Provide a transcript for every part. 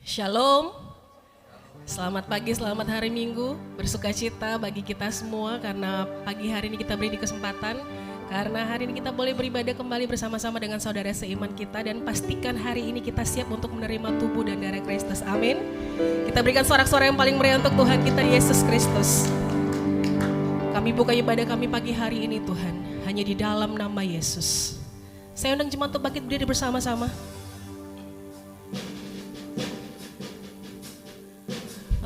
Shalom, selamat pagi, selamat hari Minggu. Bersukacita bagi kita semua karena pagi hari ini kita beri kesempatan. Karena hari ini kita boleh beribadah kembali bersama-sama dengan saudara seiman kita. Dan pastikan hari ini kita siap untuk menerima tubuh dan darah Kristus, amin. Kita berikan sorak-sorai yang paling meriah untuk Tuhan kita Yesus Kristus. Kami buka ibadah kami pagi hari ini Tuhan, hanya di dalam nama Yesus. Saya undang jemaat untuk bangkit berdiri bersama-sama.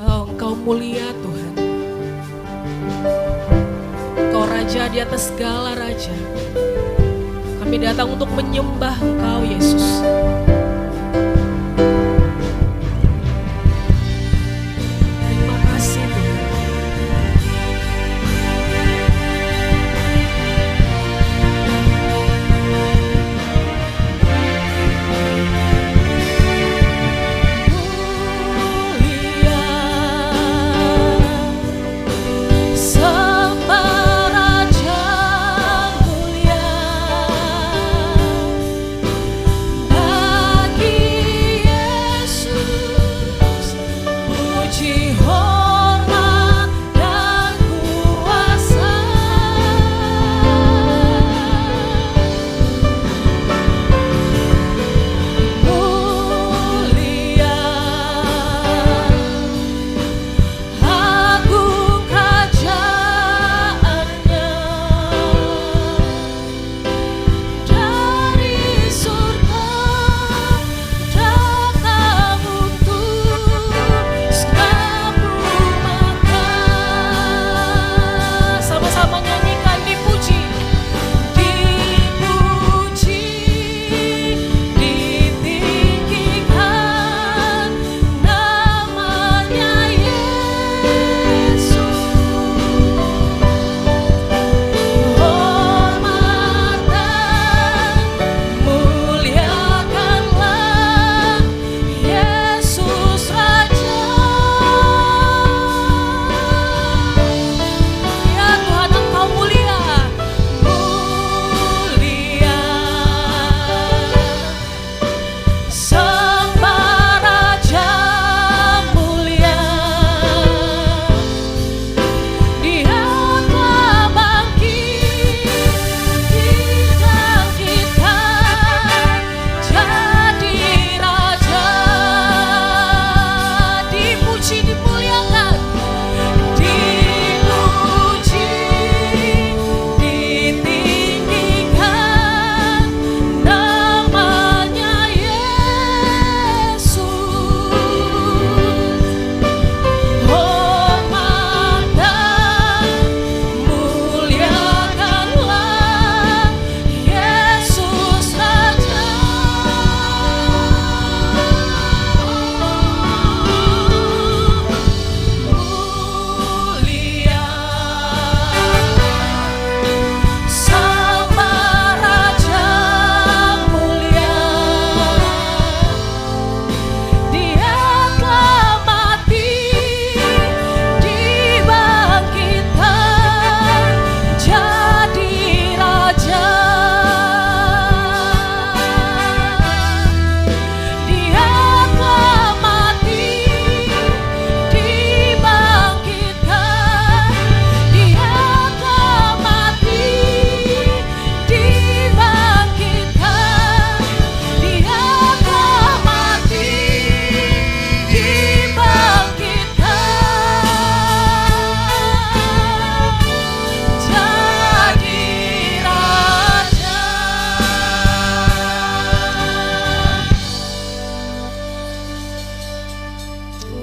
Oh, Engkau mulia Tuhan. Engkau Raja di atas segala Raja. Kami datang untuk menyembah Engkau Yesus. Terima kasih Tuhan.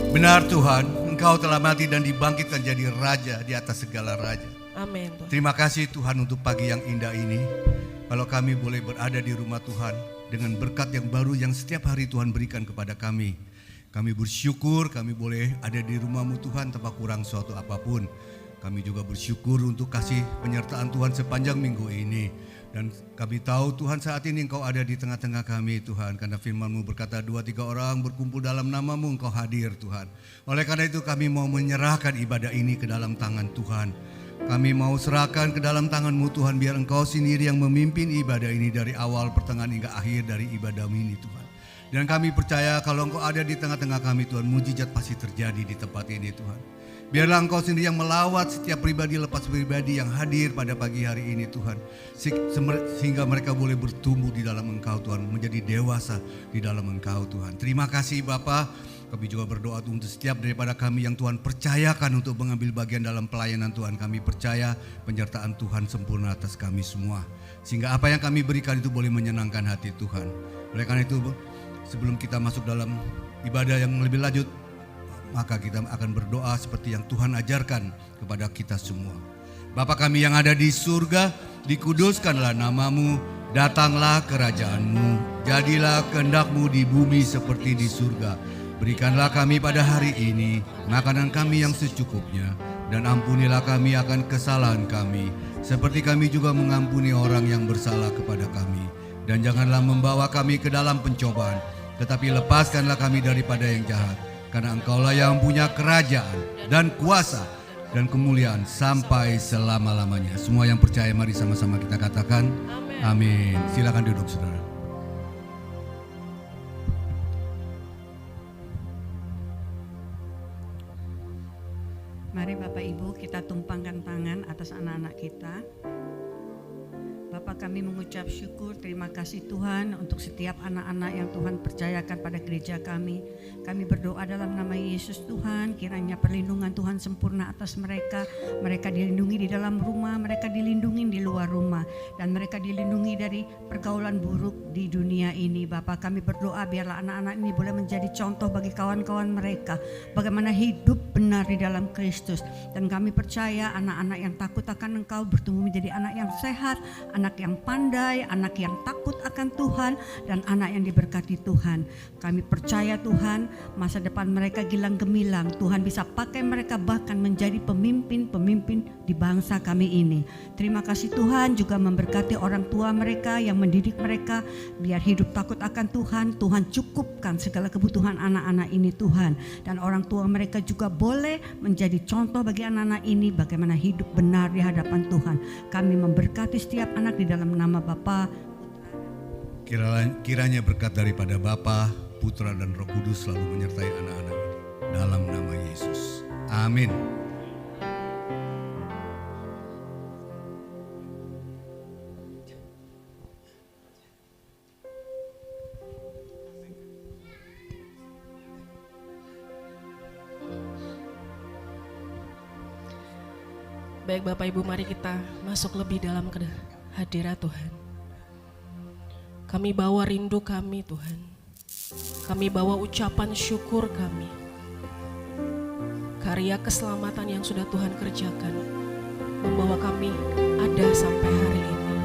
Benar Tuhan, Engkau telah mati dan dibangkitkan jadi Raja di atas segala Raja. Amin Tuhan. Terima kasih Tuhan untuk pagi yang indah ini. Kalau kami boleh berada di rumah Tuhan dengan berkat yang baru yang setiap hari Tuhan berikan kepada kami. Kami bersyukur kami boleh ada di rumah-Mu Tuhan tanpa kurang suatu apapun. Kami juga bersyukur untuk kasih penyertaan Tuhan sepanjang minggu ini. Dan kami tahu Tuhan saat ini Engkau ada di tengah-tengah kami Tuhan. Karena firman-Mu berkata 2-3 orang berkumpul dalam nama-Mu Engkau hadir Tuhan. Oleh karena itu kami mau menyerahkan ibadah ini ke dalam tangan Tuhan. Kami mau serahkan ke dalam tangan-Mu Tuhan, biar Engkau sendiri yang memimpin ibadah ini dari awal, pertengahan hingga akhir dari ibadah ini Tuhan. Dan kami percaya kalau Engkau ada di tengah-tengah kami Tuhan, mujizat pasti terjadi di tempat ini Tuhan. Biarlah Engkau sendiri yang melawat setiap pribadi lepas pribadi yang hadir pada pagi hari ini Tuhan. Sehingga mereka boleh bertumbuh di dalam Engkau Tuhan, menjadi dewasa di dalam Engkau Tuhan. Terima kasih Bapa. Kami juga berdoa untuk setiap daripada kami yang Tuhan percayakan untuk mengambil bagian dalam pelayanan Tuhan. Kami percaya penyertaan Tuhan sempurna atas kami semua. Sehingga apa yang kami berikan itu boleh menyenangkan hati Tuhan. Oleh karena itu sebelum kita masuk dalam ibadah yang lebih lanjut, maka kita akan berdoa seperti yang Tuhan ajarkan kepada kita semua. Bapa kami yang ada di surga, dikuduskanlah namamu, datanglah kerajaanmu, jadilah kehendak-Mu di bumi seperti di surga. Berikanlah kami pada hari ini makanan kami yang secukupnya, dan ampunilah kami akan kesalahan kami, seperti kami juga mengampuni orang yang bersalah kepada kami. Dan janganlah membawa kami ke dalam pencobaan, tetapi lepaskanlah kami daripada yang jahat. Karena Engkaulah yang punya kerajaan dan kuasa dan kemuliaan sampai selama-lamanya. Semua yang percaya mari sama-sama kita katakan amin. Silakan duduk saudara. Mari Bapak Ibu kita tumpangkan tangan atas anak-anak kita. Bapak, kami mengucap syukur, terima kasih Tuhan untuk setiap anak-anak yang Tuhan percayakan pada gereja kami. Kami berdoa dalam nama Yesus Tuhan, kiranya perlindungan Tuhan sempurna atas mereka. Mereka dilindungi di dalam rumah, mereka dilindungi di luar rumah, dan mereka dilindungi dari pergaulan buruk di dunia ini. Bapak, kami berdoa biarlah anak-anak ini boleh menjadi contoh bagi kawan-kawan mereka, bagaimana hidup benar di dalam Kristus. Dan kami percaya anak-anak yang takut akan Engkau bertumbuh menjadi anak yang sehat, anak yang pandai, anak yang takut akan Tuhan, dan anak yang diberkati Tuhan. Kami percaya Tuhan, masa depan mereka gilang gemilang. Tuhan bisa pakai mereka bahkan menjadi pemimpin-pemimpin di bangsa kami ini. Terima kasih Tuhan juga memberkati orang tua mereka yang mendidik mereka biar hidup takut akan Tuhan. Tuhan cukupkan segala kebutuhan anak-anak ini Tuhan. Dan orang tua mereka juga boleh menjadi contoh bagi anak-anak ini bagaimana hidup benar di hadapan Tuhan. Kami memberkati setiap anak di dalam nama Bapa. Kiranya berkat daripada Bapa, Putra dan Roh Kudus selalu menyertai anak-anak ini. Dalam nama Yesus. Amin. Baik Bapak Ibu, mari kita masuk lebih dalam ke hadirat Tuhan. Kami bawa rindu kami Tuhan. Kami bawa ucapan syukur kami. Karya keselamatan yang sudah Tuhan kerjakan membawa kami ada sampai hari ini.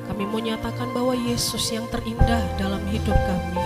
Kami mau nyatakan bahwa Yesus yang terindah dalam hidup kami.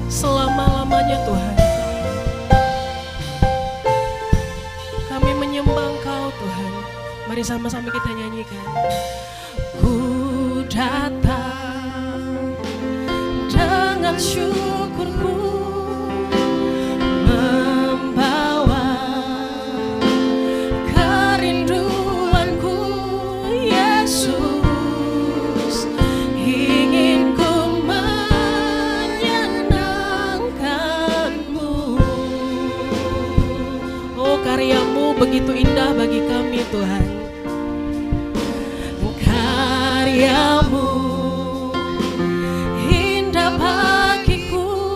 selama-lamanya Tuhan. Kami menyembah Engkau Tuhan. Mari sama-sama kita nyanyikan. Ku datang dengan syukurku, membawa kerinduanku, Yesus. Ingin ku menyenangkan-Mu. Oh, karya-Mu begitu indah bagi kami Tuhan. Karya-Mu indah bagiku,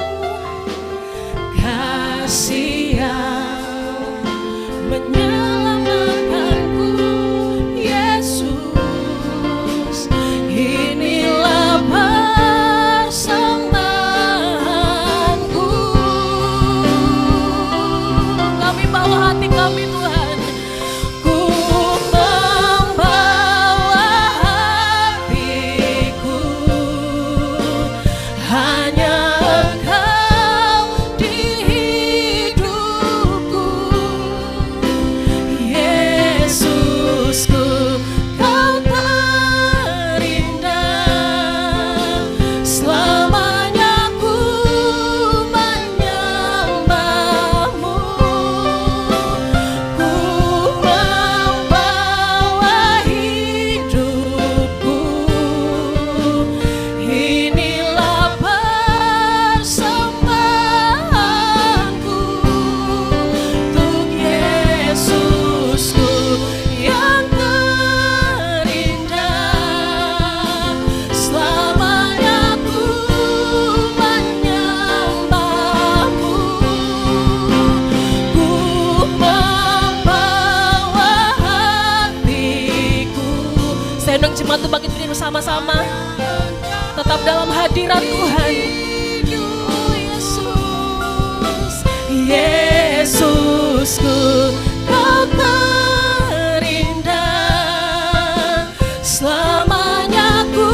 kasih yang menyelamatkanku, Yesus. Inilah persembahanku. Kami bawa hati kami Tuhan. Ku membawa hatiku, hanya Engkau di hidupku, Yesusku. Kau terindah, selamanya ku menyembah-Mu. Ku membawa hidupku, inilah persembahanku untuk Yesusku yang terindah. Selamanya ku menyembah-Mu. Ku membawa hatiku. Senang jemaat tuh bangkit berdiri bersama-sama, tetap dalam hadirat Tuhan. Oh Yesus, Yesusku, Kau terindah. Selamanya ku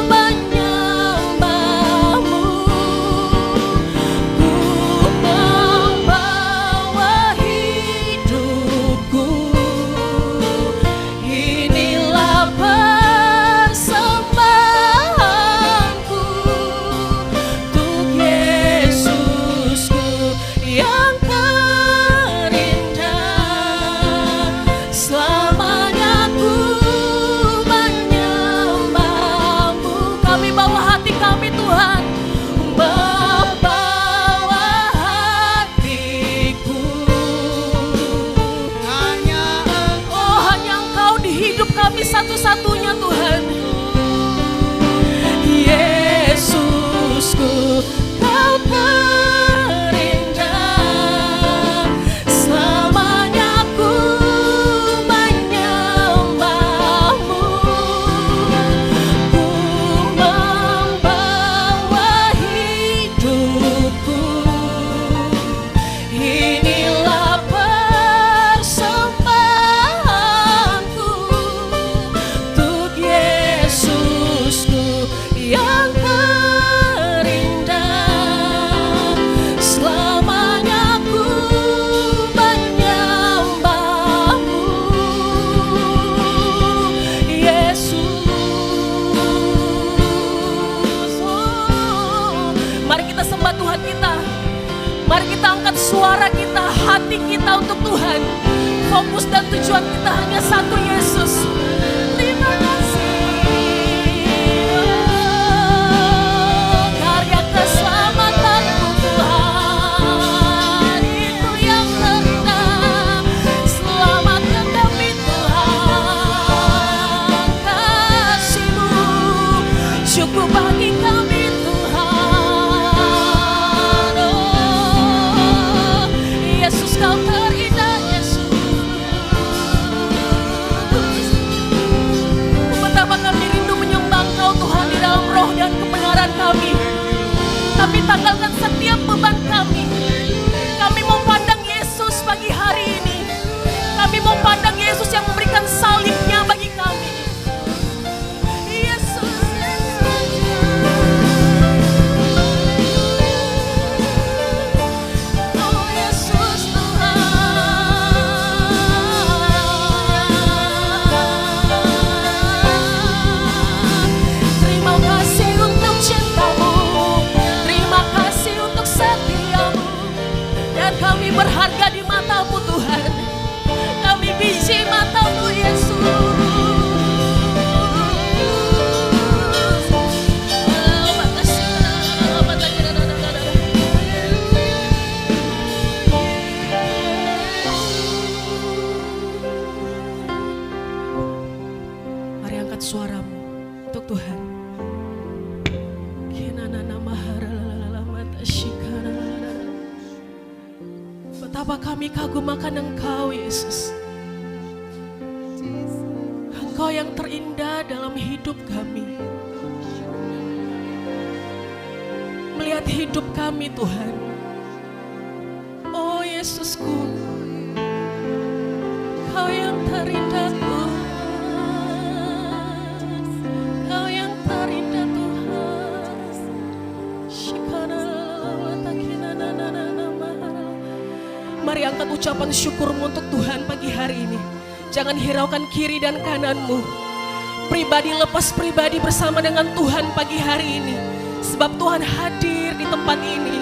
menyembah-Mu. Ku membawa hidupku, inilah persembahanku untuk Yesusku yang terindah. Selamanya ku menyembah-Mu. Kami bawa hati kami Tuhan, membawa hatiku. Oh, hanya Engkau di hidup kami satu-satunya Tuhan. Yesusku, Kau terindah. Selamanya ku menyembah-Mu. Ku membawa hidupku, inilah persembahanku untuk Yesusku yang terindah. Selamanya ku menyembah-Mu, Yesus. Oh, mari kita sembah Tuhan kita. Mari kita angkat suara kita, hati kita untuk Tuhan. Fokus dan tujuan kita hanya satu, Yesus. Terima kasih. Oh, karya keselamatanmu Tuhan, itu yang terindah. Selamatkan kami Tuhan, kasih-Mu cukup bagi kami Tuhan. Oh, Yesus, Kau terindah, Yesus. angkat suaramu untuk Tuhan. Betapa kami kagum akan Engkau, Yesus. Engkau yang terindah dalam hidup kami. Melihat hidup kami, Tuhan. Oh Yesusku, Kau yang terindah, Tuhan. Kau yang terindah, Tuhan. Mari angkat ucapan syukurmu untuk Tuhan pagi hari ini. Jangan hiraukan kiri dan kananmu. Pribadi lepas pribadi bersama dengan Tuhan pagi hari ini. Sebab Tuhan hadir di tempat ini.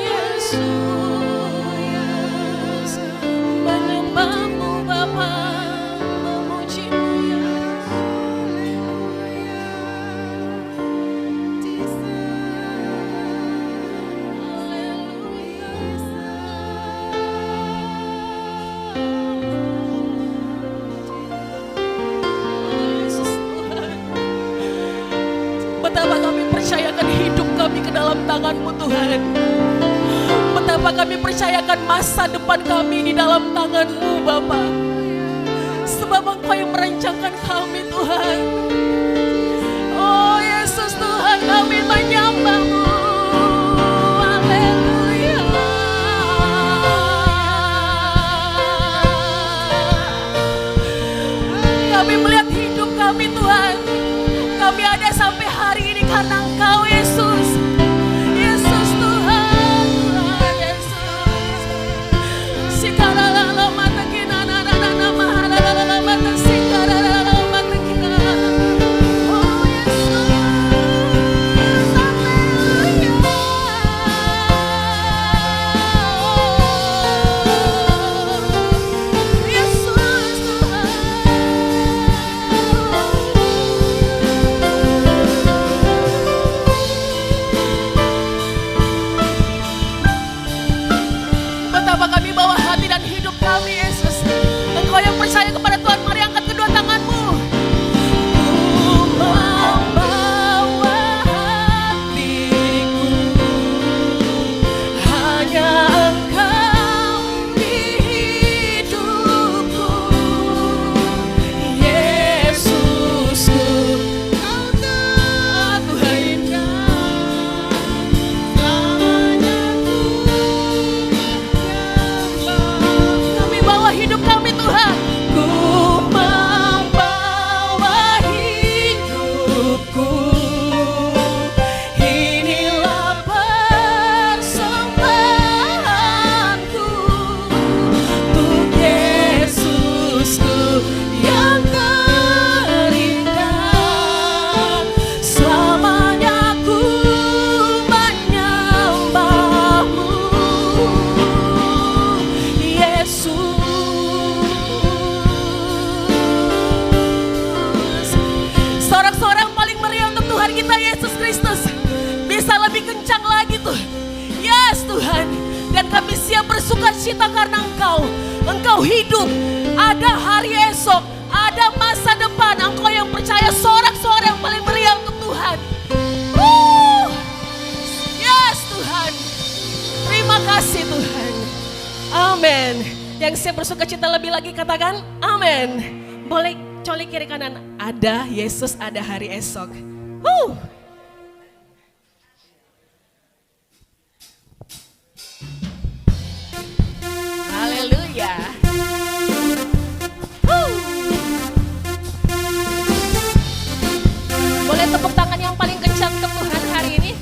Yesus, menyembahmu Bapa, memujimu Betapa kami percayakan hidup kami ke dalam tangan-Mu Tuhan. Betapa kami percayakan masa depan kami di dalam tangan-Mu Bapa. Sebab Engkau yang merancangkan kami Tuhan. Oh Yesus Tuhan, kami menyembah-Mu. Haleluya. Kami melihat hidup kami Tuhan. Kami ada sampai hari ini karena Engkau Yesus. Yesus Tuhan, Tuhan Yesus. Sikarala mata kina na na na na mahalala mata sikarala mata kina. Oh Yesus, haleluya. Yesus Tuhan. Betapa kami bawa hati dan hidup kami Yesus. Engkau yang percaya kepada Tuhan, mari angkat kedua tanganmu. Ku membawa hatiku, hanya Engkau di hidupku. Yesusku, Kau terindah. Kami bawa hidup kami Tuhan. Ku membawa hidupku. Inilah persembahanku untuk Yesusku yang terindah. Selamanya ku menyembah-Mu, Yesus. Sorak-sorak paling meriah untuk Tuhan kita Yesus Kristus. Bisa lebih kencang lagi tuh. Yes Tuhan. Dan kami siap bersuka cita karena Engkau hidup. Ada hari esok, ada masa depan. Engkau yang percaya, sorak-sorak yang paling meriah untuk Tuhan. Yes Tuhan. Terima kasih Tuhan. Amin. Yang siap bersuka cita lebih lagi katakan amin. Boleh colik kiri kanan. Ada Yesus, ada hari esok. Haleluya. Boleh tepuk tangan yang paling kencang untuk Tuhan hari ini.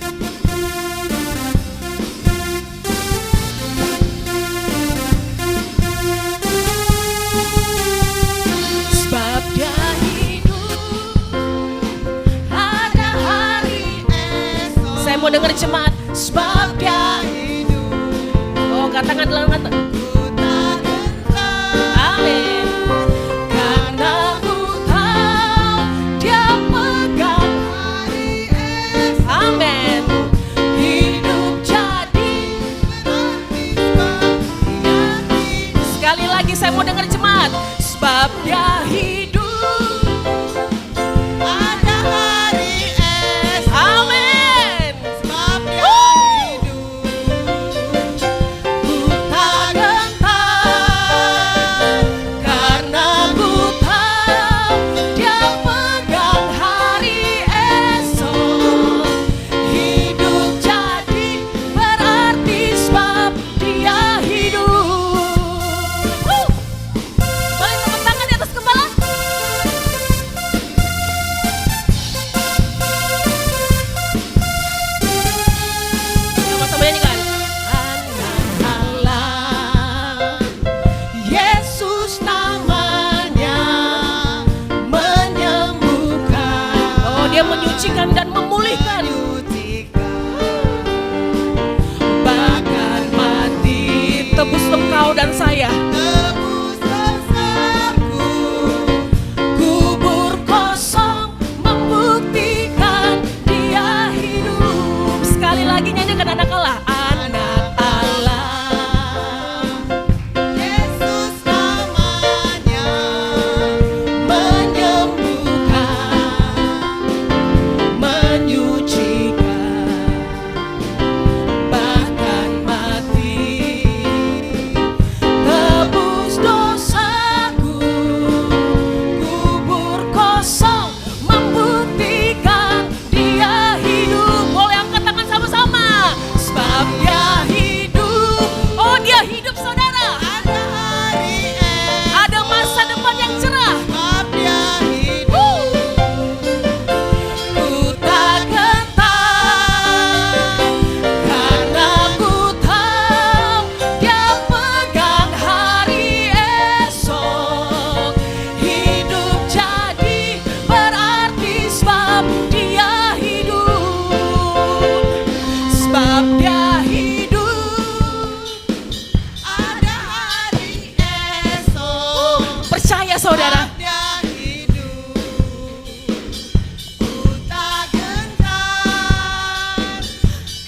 Sebab Dia hidup, ada hari esok. Saya mau dengar jemaat. Sebab Dia hidup. Oh, katakan dalam kata. Amin. Karena ku tahu Dia pegang hari esok. Amin. Hidup jadi berarti. Sekali lagi saya mau dengar jemaat. Sebab dia hidup. Ada hari esok. Amin. Sebab dia hidup. Ku tak gentar karena ku tahu dia pegang hari esok. Hidup jadi berarti sebab dia hidup. Boleh tepuk tangan di atas kepala. Sama-sama nyanyikan. Anak Allah, Yesus namanya, menyembuhkan. Oh, dia menyucikan dan memulihkan. Bahkan mati tebus engkau dan saya. Tebus dosaku. Kubur kosong membuktikan dia hidup. Sekali lagi nyanyikan anak Allah. Anak Allah, Yesus namanya. menyembuhkan, menyucikan, bahkan mati tebus dosaku. Kubur kosong membuktikan dia hidup. Boleh angkat tangan sama-sama. Sebab dia hidup. Oh, dia hidup saudara. Ada hari esok. Ada masa depan yang cerah. Sebab dia hidup. Ku tak gentar karena ku tahu dia pegang hari esok. Hidup jadi berarti sebab dia hidup. Sebab dia hidup. Ada hari esok. Percaya saudara. Sebab dia hidup. Ku tak gentar.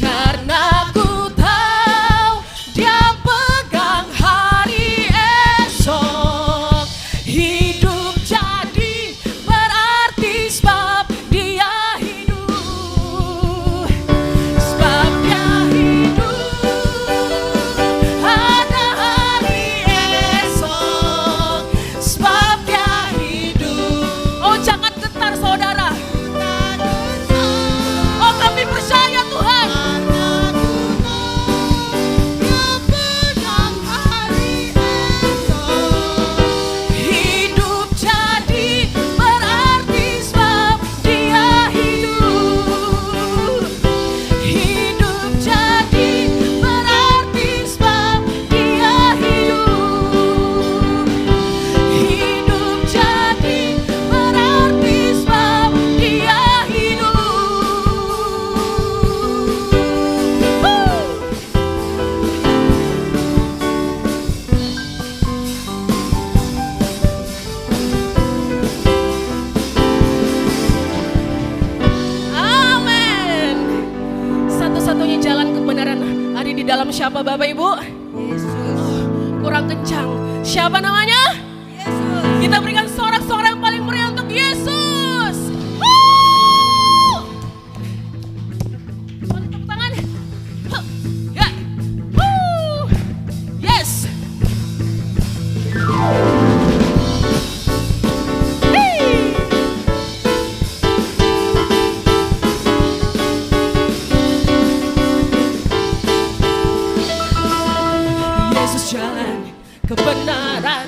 Karena ku tahu dia pegang hari esok. Hidup jadi berarti sebab dia hidup. Sebab dia hidup. Ada hari esok. Sebab dia hidup. Oh, jangan gentar saudara. Oh, kami percaya Tuhan. Hidup jadi berarti sebab dia hidup. Hidup jadi berarti sebab dia hidup. Hidup jadi berarti sebab dia hidup. Amin. Satu-satunya jalan kebenaran ada di dalam siapa Bapak Ibu? Yesus. Kurang kencang. Siapa namanya? Yesus. Kita berikan sorak-sorak yang paling meriah untuk Yesus. Woo! Boleh tepuk tangan? Huh. Ya. Woo! Yes. Hey. Yesus jalan kebenaran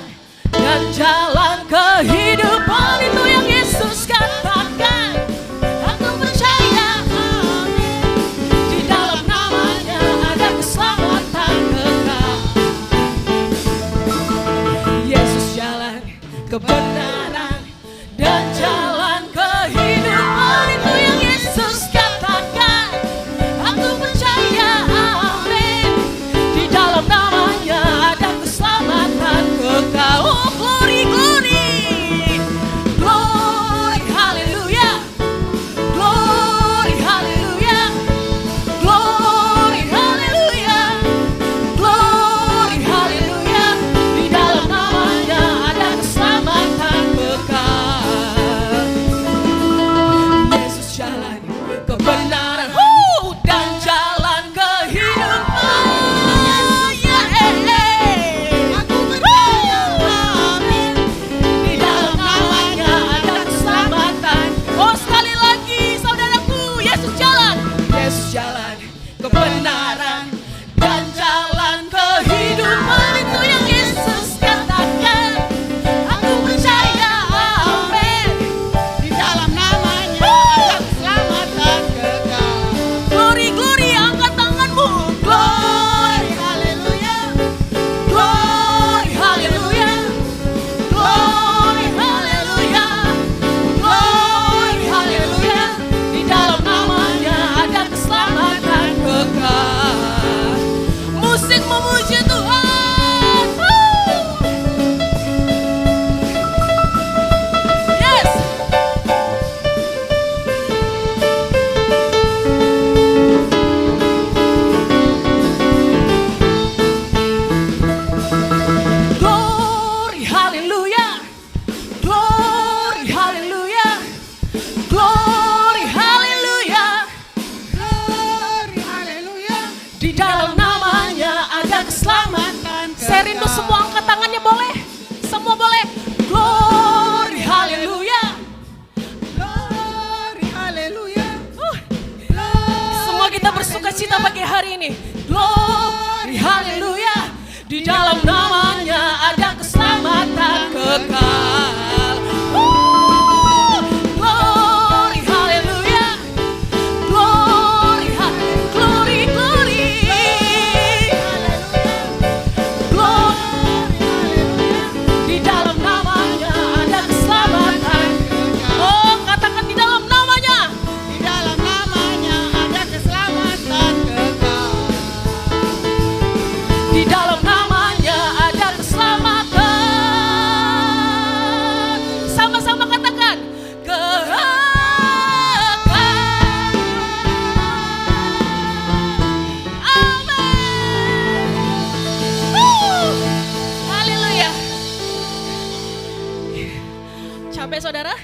Capek saudara?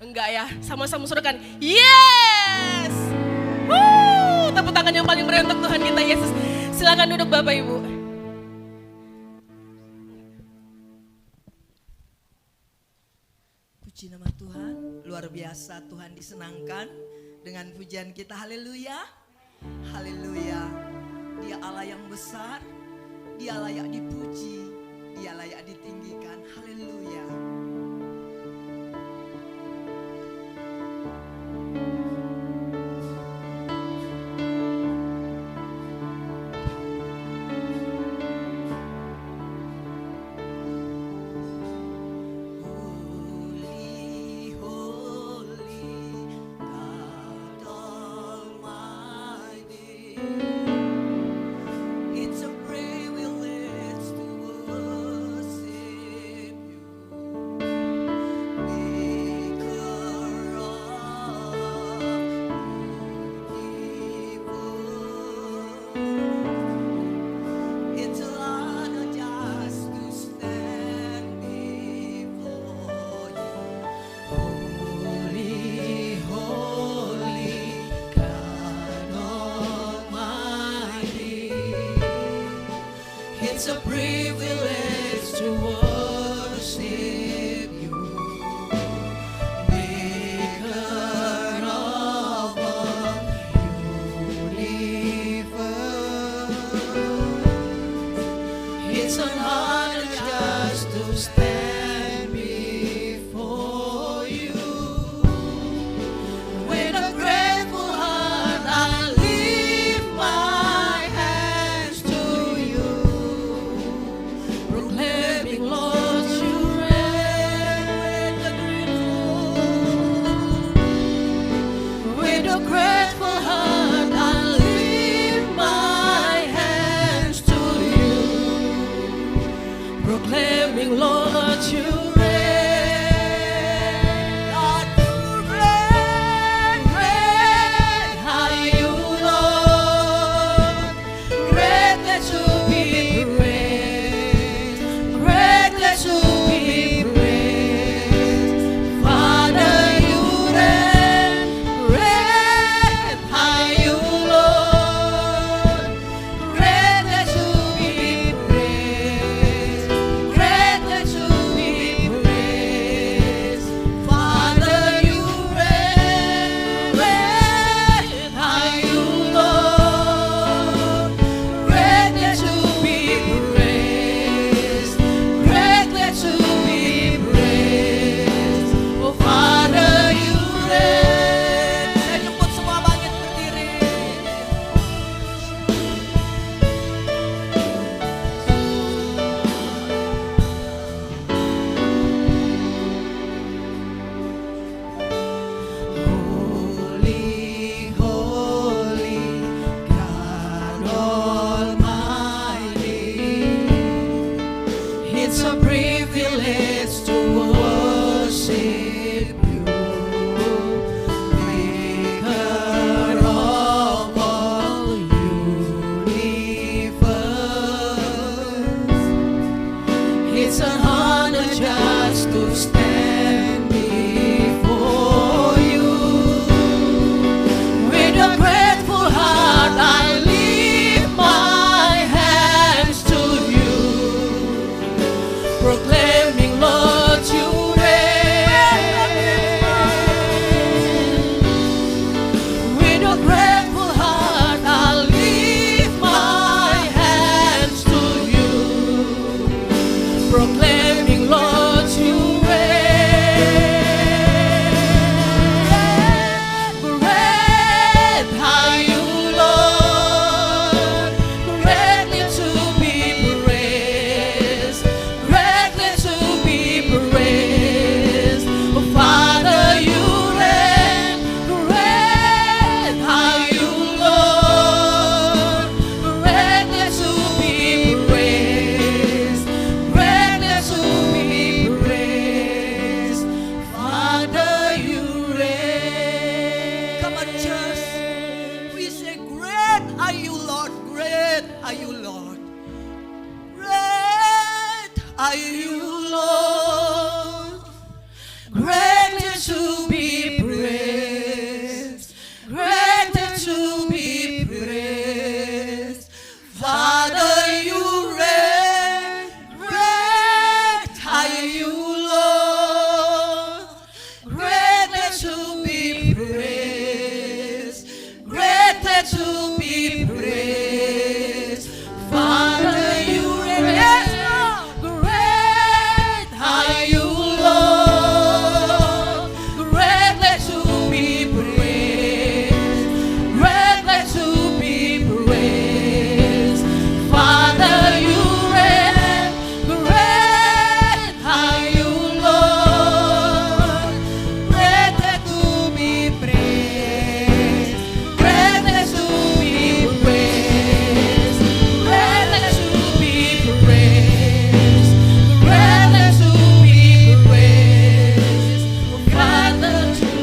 Enggak ya, sama-sama suruhkan. Yes! Tepuk tangan yang paling meriah untuk Tuhan kita Yesus. Silakan duduk Bapak Ibu. Puji nama Tuhan, luar biasa Tuhan disenangkan dengan pujian kita. Haleluya. Haleluya. Dia Allah yang besar, Dia layak dipuji, Dia layak ditinggikan. Haleluya. Holy, holy, God Almighty. It's a privilege to worship you, Maker of universe. It's an honor just to stand before you. Holy, holy, God Almighty. It's a privilege to worship you, Maker of all universe. It's an honor just to stand before you. With a grateful heart, I lift my hands to you, proclaiming, Lord, greatly to be praised, greatly to be praised. Father, you reign, great are you, Lord, greatly to be praised, greatly to be praised. Father, you reign, yes, Lord, great are you, Lord, greatly to be praised, greatly to be praised. Father, you reign, great are you, Lord, greatly to be praised, greatly to be praised, greatly to be praised, greatly to be praised. Father, to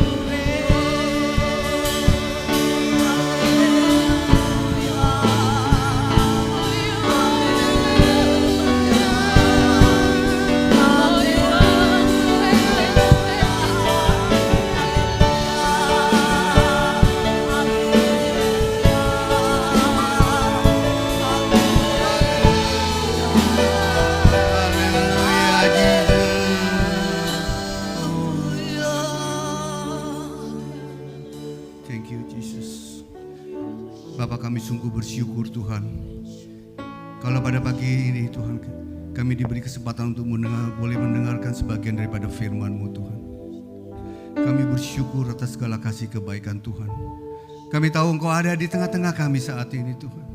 Thank you Jesus. Bapa, kami sungguh bersyukur Tuhan. Kalau pada pagi ini Tuhan, kami diberi kesempatan untuk boleh mendengarkan sebagian daripada firman-Mu Tuhan. Kami bersyukur atas segala kasih kebaikan Tuhan. Kami tahu Engkau ada di tengah-tengah kami saat ini Tuhan.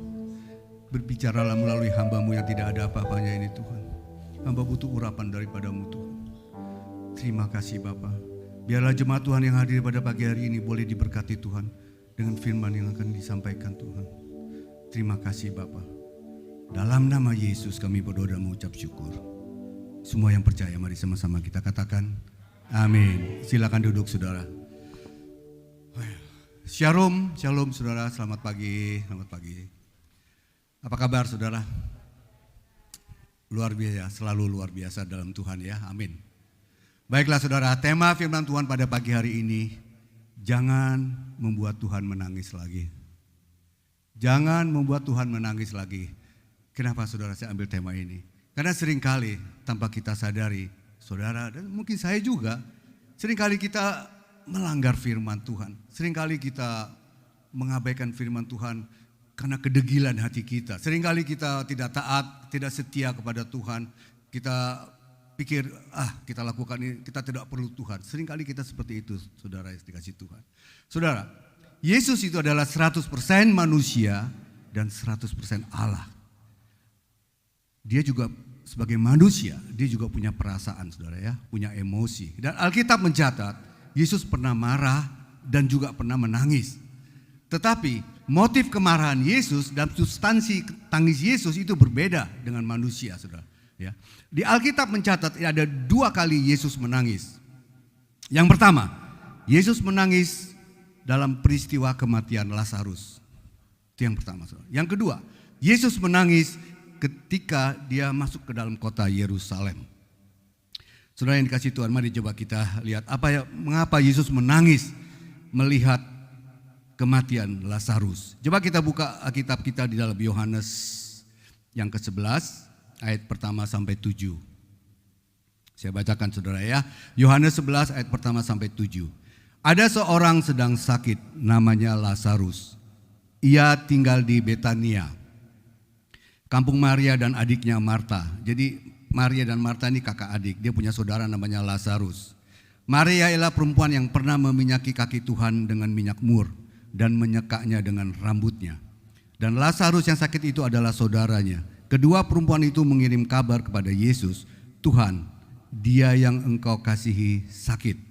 Berbicaralah melalui hamba-Mu yang tidak ada apa-apanya ini Tuhan. Hamba butuh urapan daripada-Mu Tuhan. Terima kasih Bapa. Biarlah jemaat Tuhan yang hadir pada pagi hari ini boleh diberkati Tuhan dengan firman yang akan disampaikan Tuhan. Terima kasih Bapa. Dalam nama Yesus kami berdoa dan mengucap syukur. Semua yang percaya mari sama-sama kita katakan amin. Silakan duduk saudara. Shalom, shalom saudara, selamat pagi, selamat pagi. Apa kabar saudara? Luar biasa, selalu luar biasa dalam Tuhan ya, amin. Baiklah saudara, tema firman Tuhan pada pagi hari ini, jangan membuat Tuhan menangis lagi. Jangan membuat Tuhan menangis lagi. Kenapa saudara saya ambil tema ini? Karena seringkali tanpa kita sadari, saudara dan mungkin saya juga, seringkali kita melanggar firman Tuhan. Seringkali kita mengabaikan firman Tuhan karena kedegilan hati kita. Seringkali kita tidak taat, tidak setia kepada Tuhan. Kita pikir, kita lakukan ini, kita tidak perlu Tuhan. Seringkali kita seperti itu, saudara yang dikasih Tuhan. Saudara, Yesus itu adalah 100% manusia dan 100% Allah. Dia juga sebagai manusia, dia juga punya perasaan saudara ya, punya emosi. Dan Alkitab mencatat, Yesus pernah marah dan juga pernah menangis. Tetapi motif kemarahan Yesus dan substansi tangis Yesus itu berbeda dengan manusia saudara. Ya. Di Alkitab mencatat ada 2 kali Yesus menangis. Yang pertama, Yesus menangis dalam peristiwa kematian Lazarus. Itu yang pertama saudara. Yang kedua, Yesus menangis ketika dia masuk ke dalam kota Yerusalem. Saudara yang dikasih Tuhan, mari coba kita lihat mengapa Yesus menangis melihat kematian Lazarus. Coba kita buka Alkitab kita di dalam Yohanes yang ke-11 ayat pertama sampai 7. Saya bacakan saudara ya. Yohanes 11 ayat pertama sampai 7. Ada seorang sedang sakit namanya Lazarus. Ia tinggal di Betania, kampung Maria dan adiknya Marta. Jadi Maria dan Marta ini kakak adik. Dia punya saudara namanya Lazarus. Maria ialah perempuan yang pernah meminyaki kaki Tuhan dengan minyak mur dan menyekaknya dengan rambutnya. Dan Lazarus yang sakit itu adalah saudaranya. Kedua perempuan itu mengirim kabar kepada Yesus, Tuhan, dia yang engkau kasihi sakit.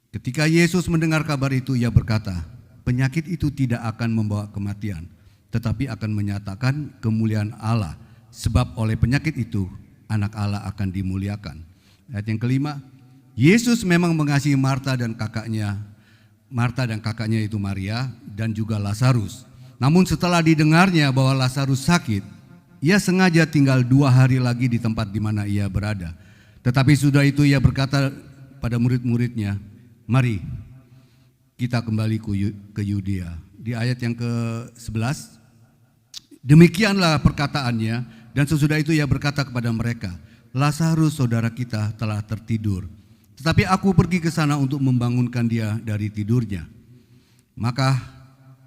Ketika Yesus mendengar kabar itu, ia berkata, penyakit itu tidak akan membawa kematian, tetapi akan menyatakan kemuliaan Allah. Sebab oleh penyakit itu, anak Allah akan dimuliakan. Ayat yang kelima, Yesus memang mengasihi Marta dan kakaknya itu Maria dan juga Lazarus. Namun setelah didengarnya bahwa Lazarus sakit, ia sengaja tinggal 2 hari lagi di tempat di mana ia berada. Tetapi sudah itu ia berkata kepada murid-muridnya, mari kita kembali ke Yudea. Di ayat yang ke-11, demikianlah perkataannya, dan sesudah itu ia berkata kepada mereka, Lazarus saudara kita telah tertidur, tetapi aku pergi ke sana untuk membangunkan dia dari tidurnya. Maka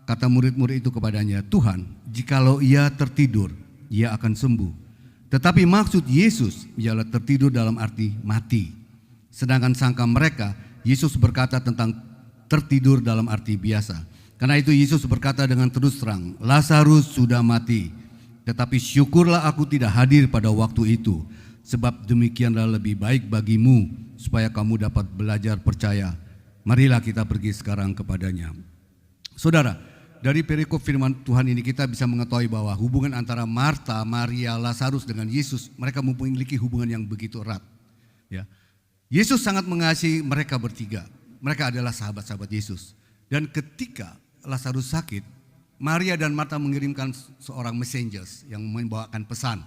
kata murid-murid itu kepadanya, Tuhan, jikalau ia tertidur, ia akan sembuh. Tetapi maksud Yesus ialah tertidur dalam arti mati. Sedangkan sangka mereka, Yesus berkata tentang tertidur dalam arti biasa. Karena itu Yesus berkata dengan terus terang, Lazarus sudah mati. Tetapi syukurlah aku tidak hadir pada waktu itu, sebab demikianlah lebih baik bagimu, supaya kamu dapat belajar percaya. Marilah kita pergi sekarang kepadanya. Saudara, dari perikop firman Tuhan ini kita bisa mengetahui bahwa hubungan antara Marta, Maria, Lazarus dengan Yesus, mereka memiliki hubungan yang begitu erat. Ya. Yesus sangat mengasihi mereka bertiga. Mereka adalah sahabat-sahabat Yesus. Dan ketika Lazarus sakit, Maria dan Marta mengirimkan seorang messengers yang membawakan pesan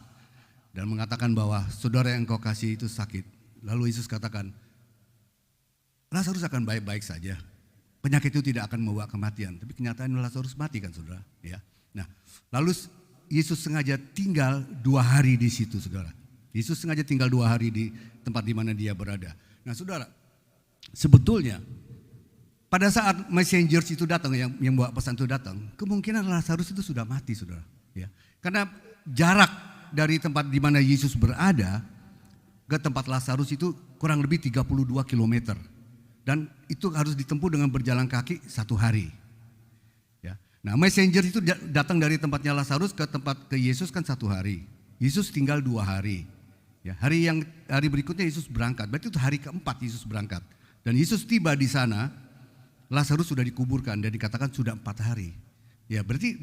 dan mengatakan bahwa saudara yang engkau kasih itu sakit. Lalu Yesus katakan, Lazarus akan baik-baik saja. Penyakit itu tidak akan membawa kematian, tapi kenyataan Lazarus mati kan saudara. Ya. Nah, lalu Yesus sengaja tinggal 2 hari di situ saudara. Yesus sengaja tinggal 2 hari di tempat di mana dia berada. Nah saudara, sebetulnya pada saat messengers itu datang, yang bawa pesan itu datang, kemungkinan Lazarus itu sudah mati saudara. Ya. Karena jarak dari tempat di mana Yesus berada ke tempat Lazarus itu kurang lebih 32 kilometer. Dan itu harus ditempuh dengan berjalan kaki 1 hari. Ya. Nah, messenger itu datang dari tempatnya Lazarus ke Yesus kan 1 hari. Yesus tinggal 2 hari. Ya, hari berikutnya Yesus berangkat. Berarti itu hari keempat Yesus berangkat. Dan Yesus tiba di sana, Lazarus sudah dikuburkan dan dikatakan sudah 4 hari. Ya, berarti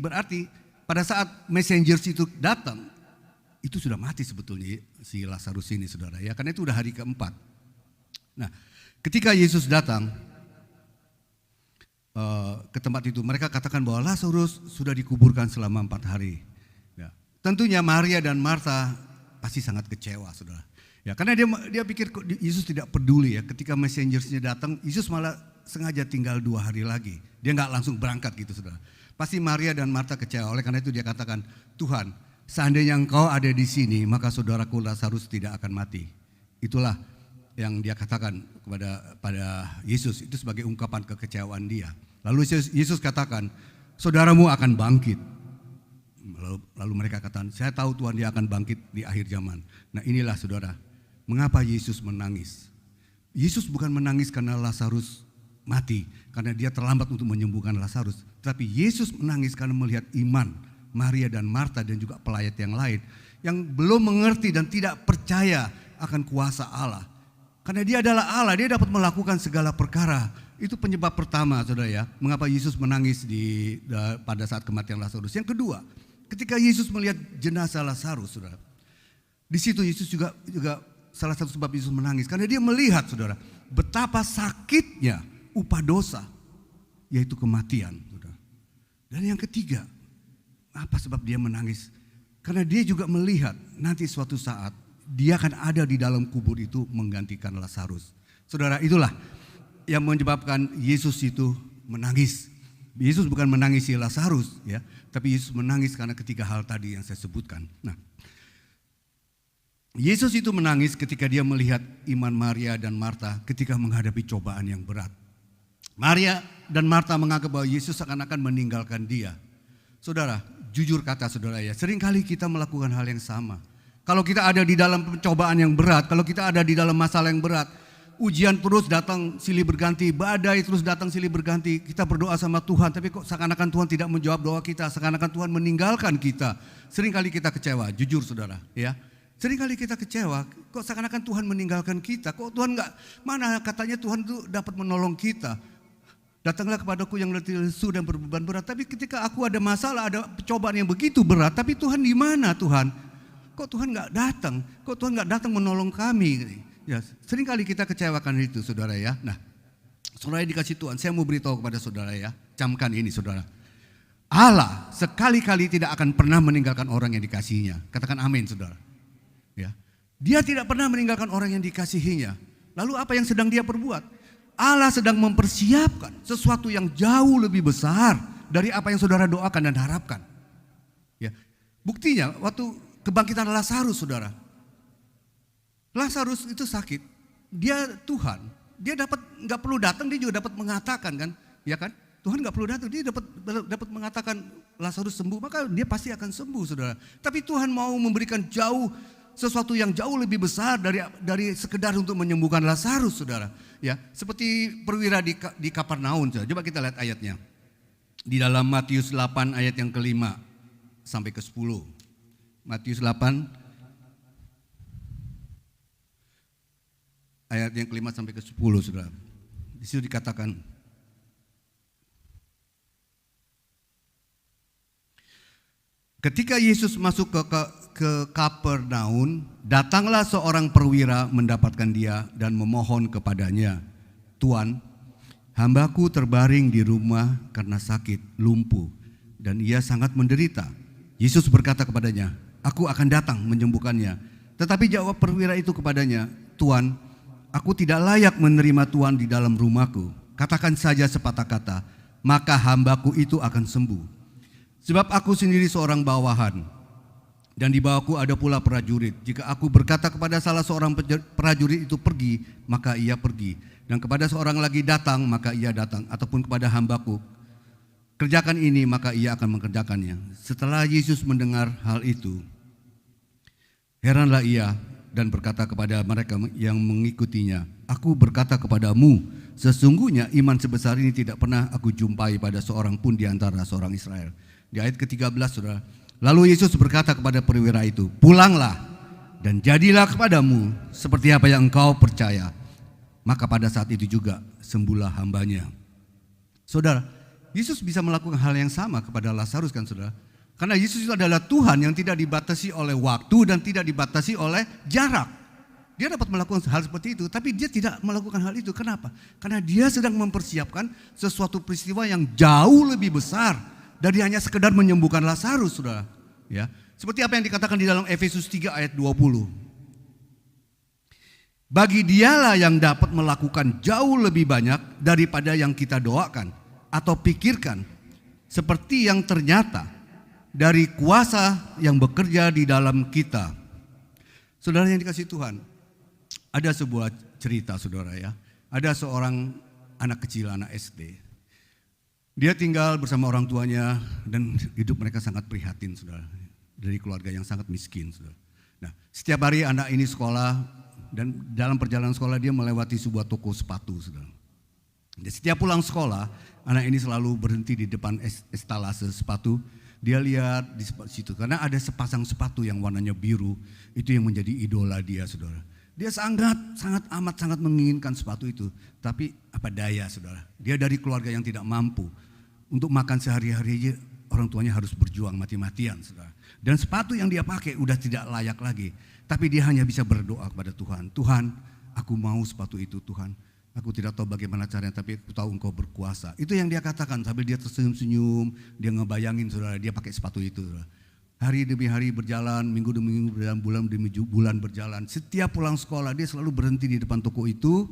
pada saat messengers itu datang, itu sudah mati sebetulnya si Lazarus ini saudara. Ya, karena itu udah hari keempat. Nah, ketika Yesus datang ke tempat itu, mereka katakan bahwa Lazarus sudah dikuburkan selama 4 hari. Ya. Tentunya Maria dan Marta pasti sangat kecewa, saudara. Ya, karena dia pikir Yesus tidak peduli ya. Ketika messengersnya datang, Yesus malah sengaja tinggal 2 hari lagi. Dia nggak langsung berangkat gitu, saudara. Pasti Maria dan Marta kecewa. Oleh karena itu dia katakan, Tuhan, seandainya Engkau ada di sini, maka saudaraku Lazarus tidak akan mati. Itulah yang dia katakan pada Yesus, itu sebagai ungkapan kekecewaan dia. Lalu Yesus katakan, saudaramu akan bangkit. Lalu mereka katakan, saya tahu Tuhan dia akan bangkit di akhir zaman. Nah inilah saudara, mengapa Yesus menangis. Yesus bukan menangis karena Lazarus mati, karena dia terlambat untuk menyembuhkan Lazarus. Tapi Yesus menangis karena melihat iman Maria dan Marta dan juga pelayat yang lain, yang belum mengerti dan tidak percaya akan kuasa Allah. Karena dia adalah Allah, dia dapat melakukan segala perkara. Itu penyebab pertama saudara ya, mengapa Yesus menangis pada saat kematian Lazarus. Yang kedua, ketika Yesus melihat jenazah Lazarus saudara, di situ Yesus juga salah satu sebab Yesus menangis. Karena dia melihat saudara, betapa sakitnya upah dosa, yaitu kematian saudara. Dan yang ketiga, apa sebab dia menangis? Karena dia juga melihat nanti suatu saat, dia akan ada di dalam kubur itu menggantikan Lazarus. Saudara, itulah yang menyebabkan Yesus itu menangis. Yesus bukan menangisi Lazarus ya, tapi Yesus menangis karena ketiga hal tadi yang saya sebutkan. Nah, Yesus itu menangis ketika dia melihat iman Maria dan Marta ketika menghadapi cobaan yang berat. Maria dan Marta menganggap bahwa Yesus seakan-akan meninggalkan dia. Saudara, jujur kata saudara ya, seringkali kita melakukan hal yang sama. Kalau kita ada di dalam pencobaan yang berat, kalau kita ada di dalam masalah yang berat, ujian terus datang silih berganti, badai terus datang silih berganti, kita berdoa sama Tuhan, tapi kok seakan-akan Tuhan tidak menjawab doa kita, seakan-akan Tuhan meninggalkan kita. Seringkali kita kecewa, jujur saudara ya. Seringkali kita kecewa, kok seakan-akan Tuhan meninggalkan kita, kok Tuhan enggak, mana katanya Tuhan itu dapat menolong kita. Datanglah kepadaku yang letih lesu dan berbeban berat, tapi ketika aku ada masalah, ada cobaan yang begitu berat, tapi Tuhan di mana Tuhan? Kok Tuhan nggak datang? Kok Tuhan nggak datang menolong kami? Ya, seringkali kita kecewakan itu, saudara ya. Nah, saudara dikasih Tuhan, saya mau beritahu kepada saudara ya, camkan ini saudara. Allah sekali-kali tidak akan pernah meninggalkan orang yang dikasihinya. Katakan amin saudara. Ya, Dia tidak pernah meninggalkan orang yang dikasihinya. Lalu apa yang sedang dia perbuat? Allah sedang mempersiapkan sesuatu yang jauh lebih besar dari apa yang saudara doakan dan harapkan. Ya, buktinya waktu kebangkitan Lazarus, saudara. Lazarus itu sakit, dia Tuhan, dia nggak perlu datang, dia juga dapat mengatakan kan, ya kan? Tuhan nggak perlu datang, dia dapat mengatakan Lazarus sembuh, maka dia pasti akan sembuh, saudara. Tapi Tuhan mau memberikan sesuatu yang jauh lebih besar dari sekedar untuk menyembuhkan Lazarus, saudara. Ya, seperti perwira di Kapernaum. Coba kita lihat ayatnya. Di dalam Matius 8 ayat yang ke-5 sampai ke-10. Matius 8 ayat yang ke-5 sampai ke-10, saudara. Di situ dikatakan, ketika Yesus masuk ke Kapernaum, datanglah seorang perwira mendapatkan dia dan memohon kepadanya, "Tuan, hambaku terbaring di rumah karena sakit, lumpuh, dan ia sangat menderita." Yesus berkata kepadanya, "Aku akan datang menyembuhkannya." Tetapi jawab perwira itu kepadanya, "Tuan, aku tidak layak menerima Tuan di dalam rumahku. Katakan saja sepatah kata, maka hambaku itu akan sembuh. Sebab aku sendiri seorang bawahan, dan di bawahku ada pula prajurit. Jika aku berkata kepada salah seorang prajurit itu pergi, maka ia pergi. Dan kepada seorang lagi datang, maka ia datang. Ataupun kepada hambaku, kerjakan ini, maka ia akan mengerjakannya." Setelah Yesus mendengar hal itu, heranlah ia dan berkata kepada mereka yang mengikutinya, "Aku berkata kepadamu, sesungguhnya iman sebesar ini tidak pernah aku jumpai pada seorang pun di antara seorang Israel." Di ayat ke-13, saudara, lalu Yesus berkata kepada perwira itu, "Pulanglah dan jadilah kepadamu seperti apa yang engkau percaya." Maka pada saat itu juga sembuhlah hambanya. Saudara, Yesus bisa melakukan hal yang sama kepada Lazarus kan, saudara? Karena Yesus itu adalah Tuhan yang tidak dibatasi oleh waktu dan tidak dibatasi oleh jarak. Dia dapat melakukan hal seperti itu, tapi dia tidak melakukan hal itu. Kenapa? Karena dia sedang mempersiapkan sesuatu peristiwa yang jauh lebih besar dari hanya sekedar menyembuhkan Lazarus, saudara. Ya, seperti apa yang dikatakan di dalam Efesus 3 ayat 20. Bagi dialah yang dapat melakukan jauh lebih banyak daripada yang kita doakan atau pikirkan, seperti yang ternyata dari kuasa yang bekerja di dalam kita. Saudara yang dikasihi Tuhan, ada sebuah cerita, saudara ya. Ada seorang anak kecil, anak SD. Dia tinggal bersama orang tuanya dan hidup mereka sangat prihatin, saudara. Dari keluarga yang sangat miskin, saudara. Nah, setiap hari anak ini sekolah dan dalam perjalanan sekolah dia melewati sebuah toko sepatu, saudara. Dan setiap pulang sekolah, anak ini selalu berhenti di depan estalase sepatu. Dia lihat di situ karena ada sepasang sepatu yang warnanya biru, itu yang menjadi idola dia, saudara. Dia sangat menginginkan sepatu itu, tapi apa daya, saudara. Dia dari keluarga yang tidak mampu. Untuk makan sehari-hari aja orang tuanya harus berjuang mati-matian, saudara. Dan sepatu yang dia pakai udah tidak layak lagi. Tapi dia hanya bisa berdoa kepada Tuhan. "Tuhan, aku mau sepatu itu, Tuhan. Aku tidak tahu bagaimana caranya, tapi aku tahu Engkau berkuasa." Itu yang dia katakan sambil dia tersenyum-senyum. Dia ngebayangin, saudara, dia pakai sepatu itu, saudara. Hari demi hari berjalan, minggu demi minggu berjalan, bulan demi bulan berjalan. Setiap pulang sekolah dia selalu berhenti di depan toko itu.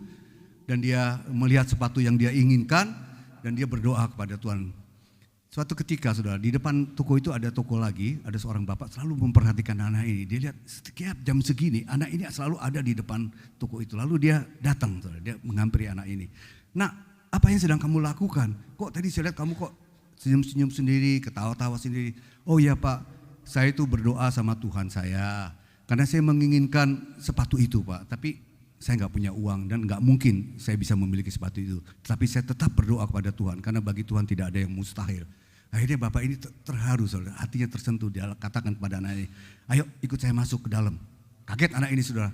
Dan dia melihat sepatu yang dia inginkan. Dan dia berdoa kepada Tuhan. Suatu ketika, saudara, di depan toko itu ada toko lagi, ada seorang bapak selalu memperhatikan anak ini. Dia lihat setiap jam segini, anak ini selalu ada di depan toko itu. Lalu dia datang, saudara, dia menghampiri anak ini. "Nak, apa yang sedang kamu lakukan? Kok tadi saya lihat kamu kok senyum-senyum sendiri, ketawa-tawa sendiri?" "Oh ya Pak, saya itu berdoa sama Tuhan saya. Karena saya menginginkan sepatu itu, Pak. Tapi saya nggak punya uang dan nggak mungkin saya bisa memiliki sepatu itu. Tapi saya tetap berdoa kepada Tuhan karena bagi Tuhan tidak ada yang mustahil." Akhirnya bapak ini terharu, saudara, hatinya tersentuh. Dia katakan kepada anak ini, "Ayo ikut saya masuk ke dalam." Kaget anak ini, saudara.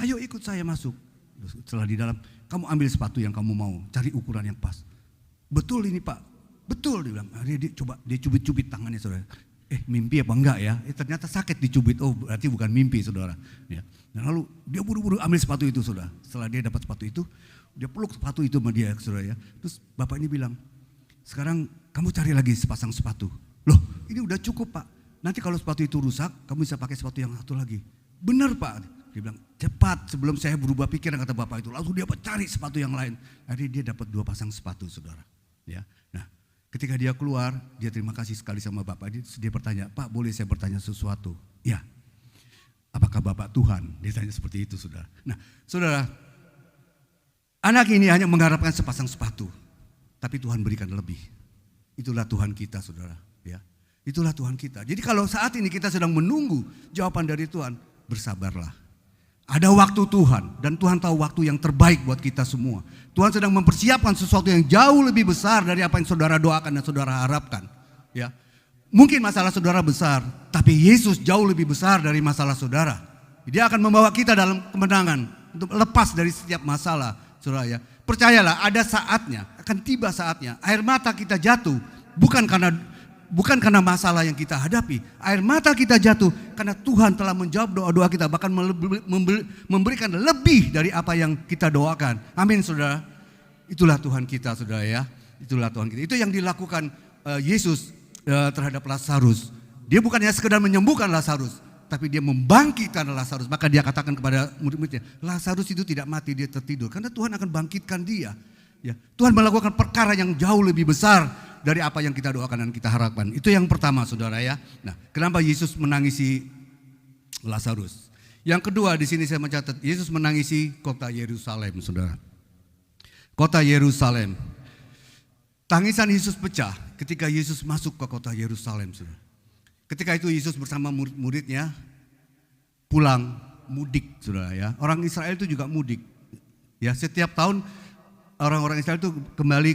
"Ayo ikut saya masuk." Setelah di dalam, "Kamu ambil sepatu yang kamu mau, cari ukuran yang pas." "Betul ini Pak, betul," dia bilang. Akhirnya dia cubit-cubit tangannya, saudara. Mimpi apa enggak ya? Ternyata sakit dicubit. Oh, berarti bukan mimpi, saudara. Ya. Dan lalu dia buru-buru ambil sepatu itu, saudara. Setelah dia dapat sepatu itu, dia peluk sepatu itu sama dia, saudara ya. Terus bapak ini bilang, "Sekarang kamu cari lagi sepasang sepatu." "Loh, ini udah cukup Pak. Nanti kalau sepatu itu rusak, kamu bisa pakai sepatu yang satu lagi." "Benar Pak." Dia bilang, cepat sebelum saya berubah pikiran, kata bapak itu. Lalu dia cari sepatu yang lain. Akhirnya dia dapat 2 pasang sepatu, saudara. Ya, nah ketika dia keluar, dia terima kasih sekali sama bapak. Dia bertanya, Pak boleh saya bertanya sesuatu? Ya, apakah bapak Tuhan? Dia tanya seperti itu, saudara. Nah saudara, anak ini hanya mengharapkan sepasang sepatu. Tapi Tuhan berikan lebih. Itulah Tuhan kita, saudara. Ya, itulah Tuhan kita. Jadi kalau saat ini kita sedang menunggu jawaban dari Tuhan, bersabarlah. Ada waktu Tuhan, dan Tuhan tahu waktu yang terbaik buat kita semua. Tuhan sedang mempersiapkan sesuatu yang jauh lebih besar dari apa yang saudara doakan dan saudara harapkan. Ya, mungkin masalah saudara besar, tapi Yesus jauh lebih besar dari masalah saudara. Dia akan membawa kita dalam kemenangan untuk lepas dari setiap masalah, saudara ya. Percayalah, ada saatnya, akan tiba saatnya. Air mata kita jatuh bukan karena masalah yang kita hadapi. Air mata kita jatuh karena Tuhan telah menjawab doa-doa kita, bahkan memberikan lebih dari apa yang kita doakan. Amin, saudara. Itulah Tuhan kita, saudara ya. Itulah Tuhan kita. Itu yang dilakukan Yesus terhadap Lazarus. Dia bukannya sekedar menyembuhkan Lazarus, tapi dia membangkitkan Lazarus. Maka dia katakan kepada murid-muridnya, Lazarus itu tidak mati, dia tertidur. Karena Tuhan akan bangkitkan dia. Ya, Tuhan melakukan perkara yang jauh lebih besar dari apa yang kita doakan dan kita harapkan. Itu yang pertama, saudara ya. Nah, kenapa Yesus menangisi Lazarus? Yang kedua, di sini saya mencatat, Yesus menangisi kota Yerusalem, saudara. Kota Yerusalem. Tangisan Yesus pecah ketika Yesus masuk ke kota Yerusalem, saudara. Ketika itu Yesus bersama murid-muridnya pulang mudik, saudara ya. Orang Israel itu juga mudik. Ya, setiap tahun orang-orang Israel itu kembali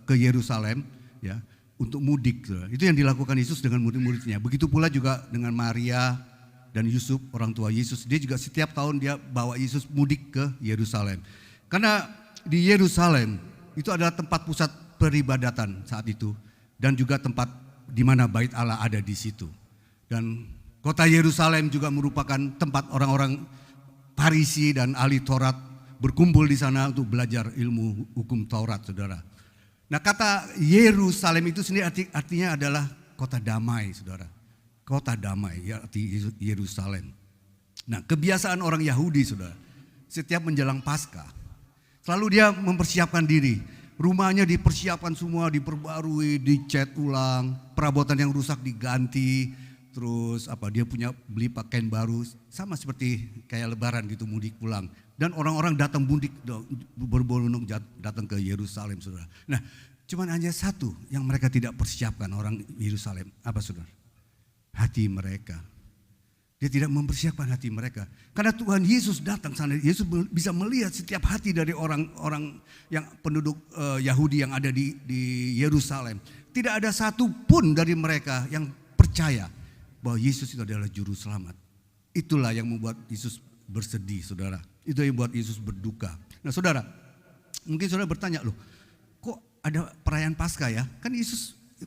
ke Yerusalem ya untuk mudik. Itu yang dilakukan Yesus dengan murid-muridnya. Begitu pula juga dengan Maria dan Yusuf, orang tua Yesus. Dia juga setiap tahun dia bawa Yesus mudik ke Yerusalem. Karena di Yerusalem itu adalah tempat pusat peribadatan saat itu dan juga tempat di mana bait Allah ada di situ. Dan kota Yerusalem juga merupakan tempat orang-orang Farisi dan ahli Taurat berkumpul di sana untuk belajar ilmu hukum Taurat, saudara. Nah, kata Yerusalem itu sendiri artinya adalah kota damai, saudara. Kota damai, ya arti Yerusalem. Nah, kebiasaan orang Yahudi, saudara, setiap menjelang Paskah, selalu dia mempersiapkan diri. Rumahnya dipersiapkan semua, diperbarui, dicat ulang, perabotan yang rusak diganti, terus dia beli pakaian baru, sama seperti kayak Lebaran gitu, mudik pulang. Dan orang-orang datang mudik berbondong datang ke Yerusalem, saudara. Nah, cuman hanya satu yang mereka tidak persiapkan orang Yerusalem. Apa, saudara? Hati mereka. Dia tidak mempersiapkan hati mereka. Karena Tuhan Yesus datang sana, Yesus bisa melihat setiap hati dari orang-orang yang penduduk Yahudi yang ada di Yerusalem. Tidak ada satu pun dari mereka yang percaya bahwa Yesus itu adalah juru selamat. Itulah yang membuat Yesus bersedih, saudara. Itu yang membuat Yesus berduka. Nah, saudara, mungkin saudara bertanya, loh, kok ada perayaan Paskah ya? Kan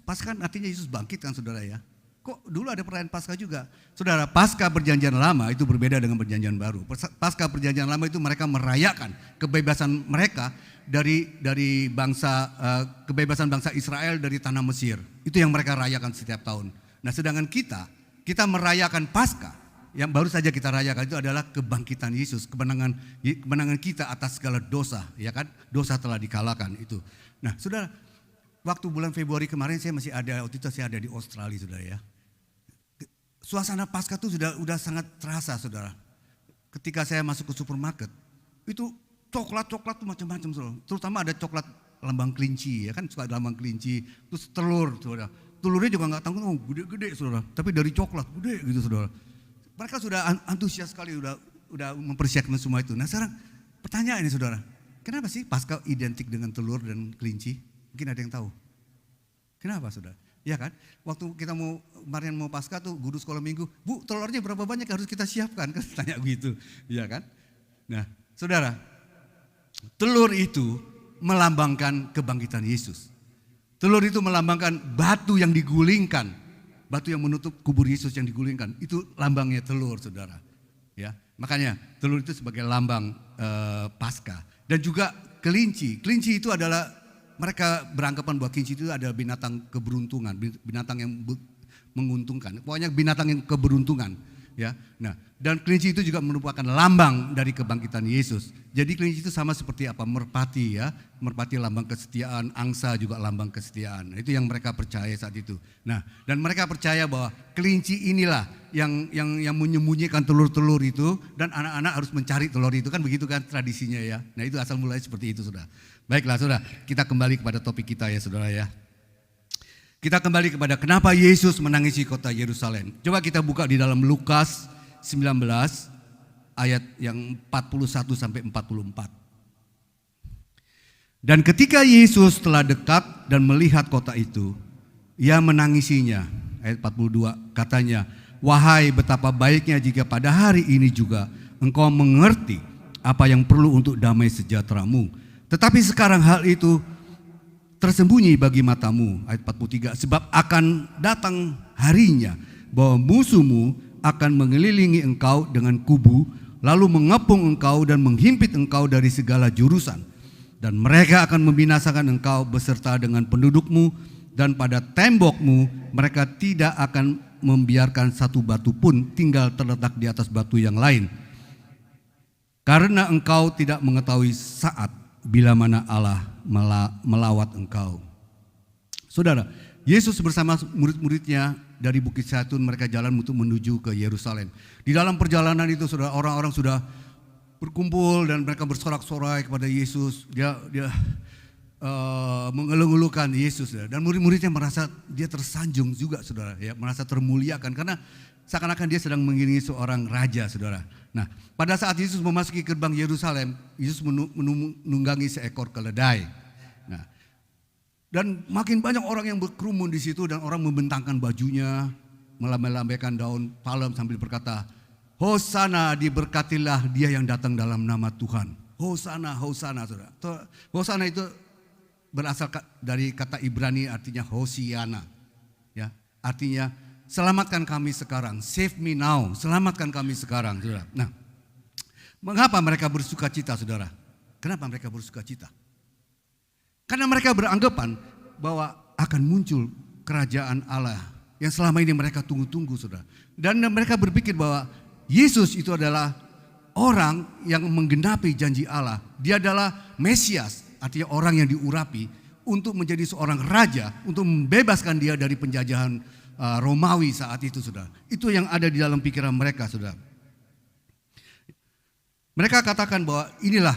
Paskah artinya Yesus bangkit kan, saudara ya? Kok dulu ada perayaan Paskah juga? Saudara, Paskah Perjanjian Lama itu berbeda dengan Perjanjian Baru. Paskah Perjanjian Lama itu mereka merayakan kebebasan mereka dari kebebasan bangsa Israel dari tanah Mesir. Itu yang mereka rayakan setiap tahun. Nah, sedangkan kita merayakan Paskah yang baru saja kita rayakan itu adalah kebangkitan Yesus, kemenangan kita atas segala dosa, ya kan? Dosa telah dikalahkan itu. Nah, saudara, waktu bulan Februari kemarin waktu itu saya ada di Australia, saudara ya. Suasana Paskah itu sudah sangat terasa, saudara. Ketika saya masuk ke supermarket, itu coklat tuh macam-macam, saudara. Terutama ada coklat lambang kelinci, ya kan, suka lambang kelinci. Terus telur, saudara. Telurnya juga nggak tanggung, gede-gede, saudara. Tapi dari coklat, gede gitu, saudara. Mereka sudah antusias sekali, udah mempersiapkan semua itu. Nah, sekarang pertanyaan ini, saudara, kenapa sih Paskah identik dengan telur dan kelinci? Mungkin ada yang tahu. Kenapa, saudara? Ya kan? Waktu kita kemarin mau Paskah tuh guru sekolah minggu, Bu, telurnya berapa banyak harus kita siapkan? Kan tanya begitu, ya kan? Nah, saudara, telur itu melambangkan kebangkitan Yesus. Telur itu melambangkan batu yang digulingkan. Batu yang menutup kubur Yesus yang digulingkan, itu lambangnya telur, saudara. Ya, makanya telur itu sebagai lambang Paskah. Dan juga kelinci. Kelinci itu adalah, mereka beranggapan bahwa kelinci itu adalah binatang keberuntungan, binatang yang menguntungkan. Pokoknya binatang yang keberuntungan. Ya, nah, dan kelinci itu juga merupakan lambang dari kebangkitan Yesus. Jadi kelinci itu sama seperti apa? Merpati ya, merpati lambang kesetiaan, angsa juga lambang kesetiaan. Nah, itu yang mereka percaya saat itu. Nah, dan mereka percaya bahwa kelinci inilah yang menyembunyikan telur-telur itu, dan anak-anak harus mencari telur itu, kan begitu kan tradisinya ya. Nah, itu asal mulanya seperti itu, Saudara. Baiklah, Saudara, kita kembali kepada topik kita ya, Saudara ya. Kita kembali kepada kenapa Yesus menangisi kota Yerusalem. Coba kita buka di dalam Lukas 19 ayat yang 41 sampai 44. Dan ketika Yesus telah dekat dan melihat kota itu, ia menangisinya. Ayat 42 katanya, "Wahai betapa baiknya jika pada hari ini juga engkau mengerti apa yang perlu untuk damai sejahteramu. Tetapi sekarang hal itu tersembunyi bagi matamu." Ayat 43, "Sebab akan datang harinya bahwa musuhmu akan mengelilingi engkau dengan kubu, lalu mengepung engkau dan menghimpit engkau dari segala jurusan. Dan mereka akan membinasakan engkau beserta dengan pendudukmu, dan pada tembokmu mereka tidak akan membiarkan satu batu pun tinggal terletak di atas batu yang lain. Karena engkau tidak mengetahui saat bila mana Allah melawat engkau." Saudara, Yesus bersama murid-muridnya dari Bukit Zaitun, mereka jalan untuk menuju ke Yerusalem. Di dalam perjalanan itu, saudara, orang-orang sudah berkumpul dan mereka bersorak-sorai kepada Yesus. Dia mengeluh-elukan Yesus, dan murid-muridnya merasa dia tersanjung juga, saudara, ya, merasa termuliakan karena seakan-akan dia sedang mengiringi seorang raja, saudara. Nah, pada saat Yesus memasuki gerbang Yerusalem, Yesus menunggangi seekor keledai. Nah, dan makin banyak orang yang berkerumun di situ, dan orang membentangkan bajunya, melambaikan daun palem sambil berkata, "Hosana, diberkatilah dia yang datang dalam nama Tuhan." Hosana, Hosana, saudara. Hosana itu berasal dari kata Ibrani, artinya Hosiana, ya, artinya selamatkan kami sekarang, save me now, selamatkan kami sekarang, saudara. Nah, mengapa mereka bersuka cita, saudara? Kenapa mereka bersuka cita? Karena mereka beranggapan bahwa akan muncul kerajaan Allah yang selama ini mereka tunggu-tunggu, saudara. Dan mereka berpikir bahwa Yesus itu adalah orang yang menggenapi janji Allah. Dia adalah Mesias, artinya orang yang diurapi untuk menjadi seorang raja, untuk membebaskan dia dari penjajahan Romawi saat itu, saudara. Itu yang ada di dalam pikiran mereka, saudara. Mereka katakan bahwa inilah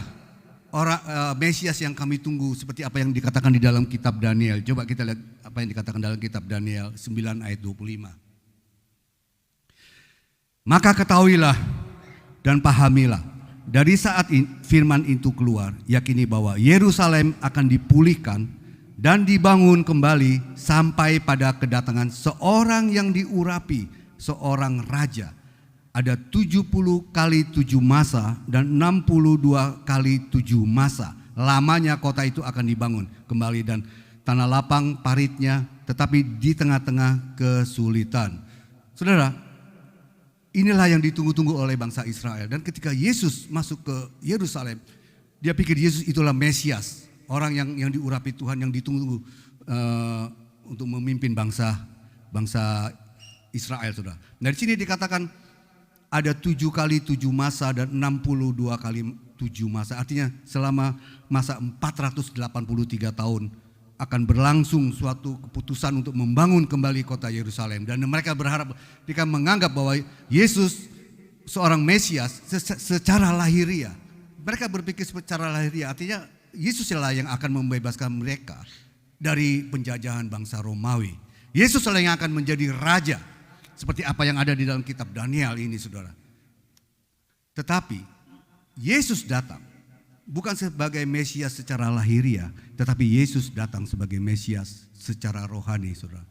orang Mesias yang kami tunggu, seperti apa yang dikatakan di dalam kitab Daniel. Coba kita lihat apa yang dikatakan dalam kitab Daniel 9 ayat 25. "Maka ketahuilah dan pahamilah, dari saat firman itu keluar, yakini bahwa Yerusalem akan dipulihkan dan dibangun kembali sampai pada kedatangan seorang yang diurapi, seorang raja. Ada 70 kali 7 masa dan 62 kali 7 masa. Lamanya kota itu akan dibangun kembali dan tanah lapang paritnya, tetapi di tengah-tengah kesulitan." Saudara, inilah yang ditunggu-tunggu oleh bangsa Israel. Dan ketika Yesus masuk ke Yerusalem, dia pikir Yesus itulah Mesias, orang yang diurapi Tuhan, yang ditunggu untuk memimpin bangsa Israel, saudara. Dari sini dikatakan ada 7 kali 7 masa dan 62 kali 7 masa. Artinya selama masa 483 tahun akan berlangsung suatu keputusan untuk membangun kembali kota Yerusalem. Dan mereka berharap, mereka menganggap bahwa Yesus seorang Mesias secara lahiriah. Mereka berpikir secara lahiriah, artinya Yesus lah yang akan membebaskan mereka dari penjajahan bangsa Romawi. Yesus lah yang akan menjadi raja, seperti apa yang ada di dalam kitab Daniel ini, saudara. Tetapi Yesus datang bukan sebagai Mesias secara lahiriah, tetapi Yesus datang sebagai Mesias secara rohani, saudara.